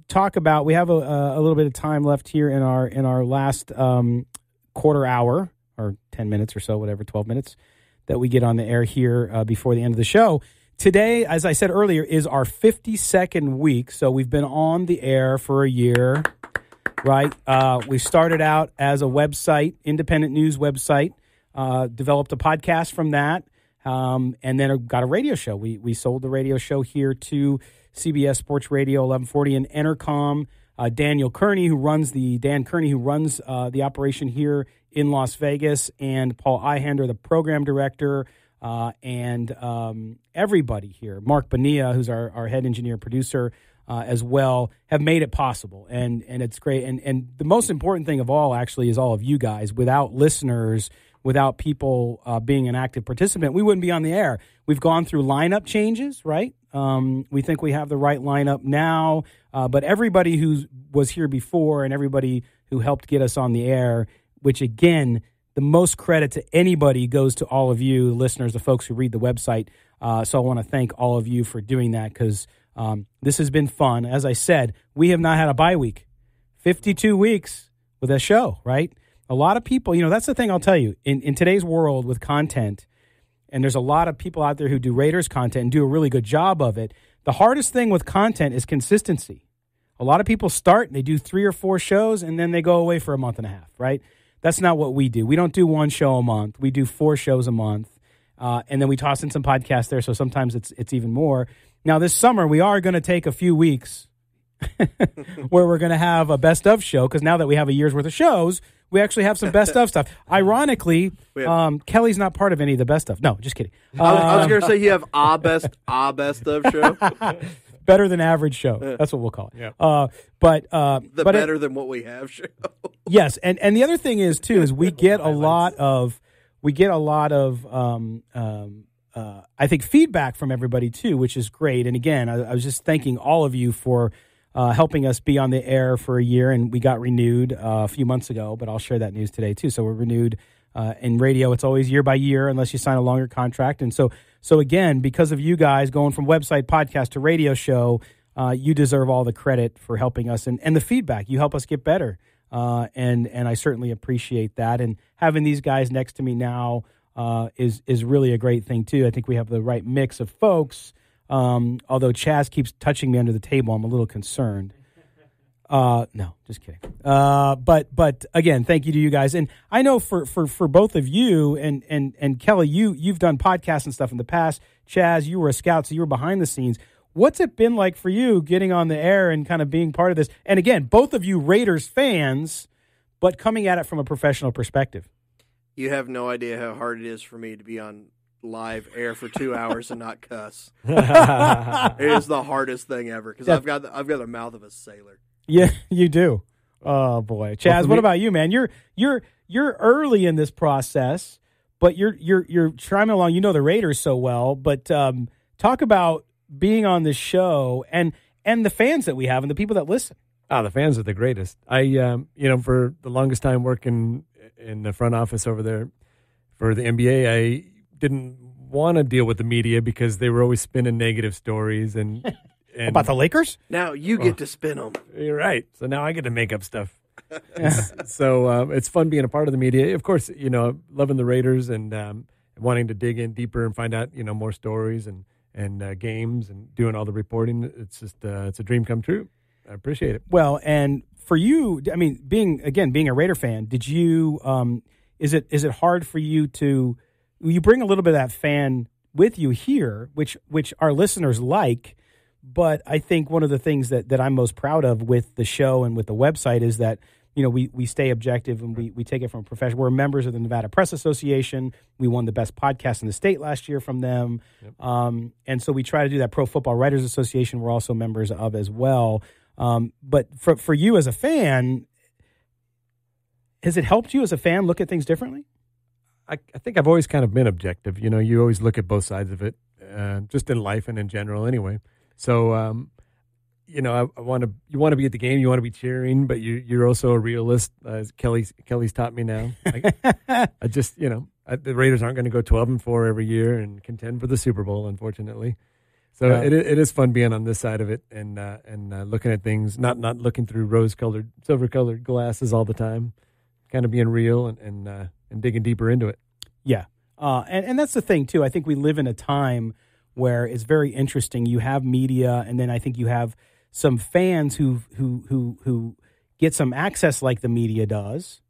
talk about. We have a little bit of time left here in our last quarter hour, or 10 minutes or so, whatever, 12 minutes that we get on the air here before the end of the show. Today, as I said earlier, is our 52nd week. So we've been on the air for a year, right? We started out as a website, independent news website, developed a podcast from that, and then got a radio show. We sold the radio show here to CBS Sports Radio 1140 and Entercom. Dan Kearney, who runs the operation here in Las Vegas, and Paul Ihander, the program director, and everybody here, Mark Bonilla, who's our head engineer producer as well, have made it possible. And it's great. And the most important thing of all, actually, is all of you guys. Without listeners, without people being an active participant, we wouldn't be on the air. We've gone through lineup changes, right? We think we have the right lineup now, but everybody who was here before and everybody who helped get us on the air, which again, the most credit to anybody goes to all of you listeners, the folks who read the website. So I want to thank all of you for doing that, because this has been fun. As I said, we have not had a bye week. 52 weeks with a show, right? A lot of people, that's the thing I'll tell you. In today's world with content, and there's a lot of people out there who do Raiders content and do a really good job of it, the hardest thing with content is consistency. A lot of people start and they do 3 or 4 shows and then they go away for a month and a half, right? That's not what we do. We don't do 1 show a month. We do 4 shows a month, and then we toss in some podcasts there, so sometimes it's even more. Now, this summer, we are going to take a few weeks where we're going to have a best of show, because now that we have a year's worth of shows, we actually have some best of stuff. Ironically, Kelly's not part of any of the best of. No, just kidding. I was going to say you have a best of show. Better than average show. That's what we'll call it. Yeah. But better than what we have show. Yes, and the other thing is too is we get a lot of I think feedback from everybody too, which is great. And again, I was just thanking all of you for helping us be on the air for a year, and we got renewed a few months ago. But I'll share that news today too. So we're renewed in radio. It's always year by year unless you sign a longer contract. And so again, because of you guys going from website, podcast to radio show, you deserve all the credit for helping us and the feedback. You help us get better. And I certainly appreciate that. And having these guys next to me now is really a great thing too. I think we have the right mix of folks. Although Chaz keeps touching me under the table, I'm a little concerned. No, just kidding. But again, thank you to you guys. And I know for both of you and Kelly, you've done podcasts and stuff in the past. Chaz, you were a scout, so you were behind the scenes. What's it been like for you getting on the air and kind of being part of this? And again, both of you Raiders fans, but coming at it from a professional perspective. You have no idea how hard it is for me to be on live air for 2 hours and not cuss. It is the hardest thing ever, because I've got the mouth of a sailor. Yeah, you do. Oh boy, Chaz, what about you, man? You're early in this process, but you're chiming along. You know the Raiders so well, but talk about being on this show and the fans that we have and the people that listen. Oh, the fans are the greatest. I for the longest time working in the front office over there for the NBA, I didn't want to deal with the media because they were always spinning negative stories and about the Lakers. Now you get to spin them. You're right. So now I get to make up stuff. So it's fun being a part of the media. Of course, loving the Raiders and wanting to dig in deeper and find out more stories and games and doing all the reporting. It's just it's a dream come true. I appreciate it. Well, and for you, I mean, being a Raider fan, did you is it hard for you to you bring a little bit of that fan with you here, which our listeners like, but I think one of the things that I'm most proud of with the show and with the website is that we stay objective and we take it from a profession. We're members of the Nevada Press Association. We won the best podcast in the state last year from them. Yep. And so we try to do that. Pro Football Writers Association we're also members of as well. But for you as a fan, has it helped you as a fan look at things differently? I think I've always kind of been objective. You always look at both sides of it, just in life and in general anyway. So, you want to be at the game, you want to be cheering, but you're also a realist, as Kelly's taught me now. I just, the Raiders aren't going to go 12-4 every year and contend for the Super Bowl, unfortunately. So it is fun being on this side of it and looking at things, not looking through rose-colored, silver-colored glasses all the time, kind of being real and and digging deeper into it. Yeah. And that's the thing, too. I think we live in a time where it's very interesting. You have media, and then I think you have some fans who get some access like the media does,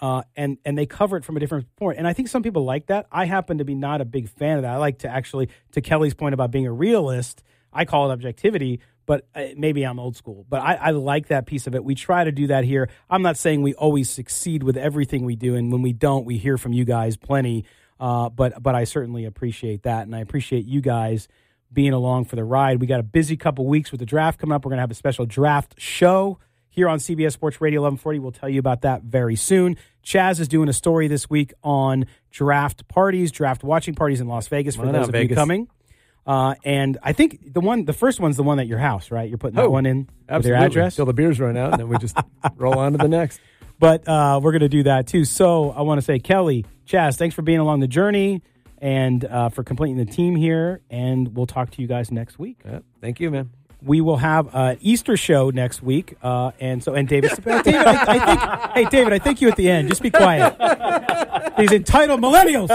and they cover it from a different point. And I think some people like that. I happen to be not a big fan of that. I like to actually, to Kelly's point about being a realist, I call it objectivity, but maybe I'm old school. But I like that piece of it. We try to do that here. I'm not saying we always succeed with everything we do, and when we don't, we hear from you guys plenty. But I certainly appreciate that, and I appreciate you guys being along for the ride. We got a busy couple weeks with the draft coming up. We're going to have a special draft show here on CBS Sports Radio 1140. We'll tell you about that very soon. Chaz is doing a story this week on draft parties, draft watching parties in Las Vegas for those of you coming. And I think the first one's the one at your house, right? You're putting that one in with your address? Till the beers run out, and then we just roll on to the next. But we're going to do that, too. So I want to say, Kelly, Chaz, thanks for being along the journey and for completing the team here. And we'll talk to you guys next week. Thank you, man. We will have an Easter show next week. And David, I think you at the end. Just be quiet. These entitled millennials.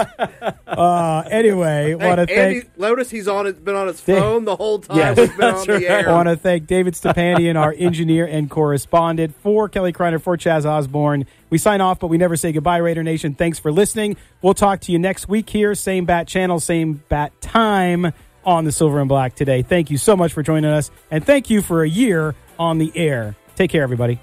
Anyway, want to thank Lotus. He's been on his phone the whole time. Yes, we've been on the air. I want to thank David Stepanian, our engineer and correspondent. For Kelly Kreiner, for Chaz Osborne. We sign off, but we never say goodbye, Raider Nation. Thanks for listening. We'll talk to you next week here. Same bat channel, same bat time on the Silver and Black today. Thank you so much for joining us, and thank you for a year on the air. Take care, everybody.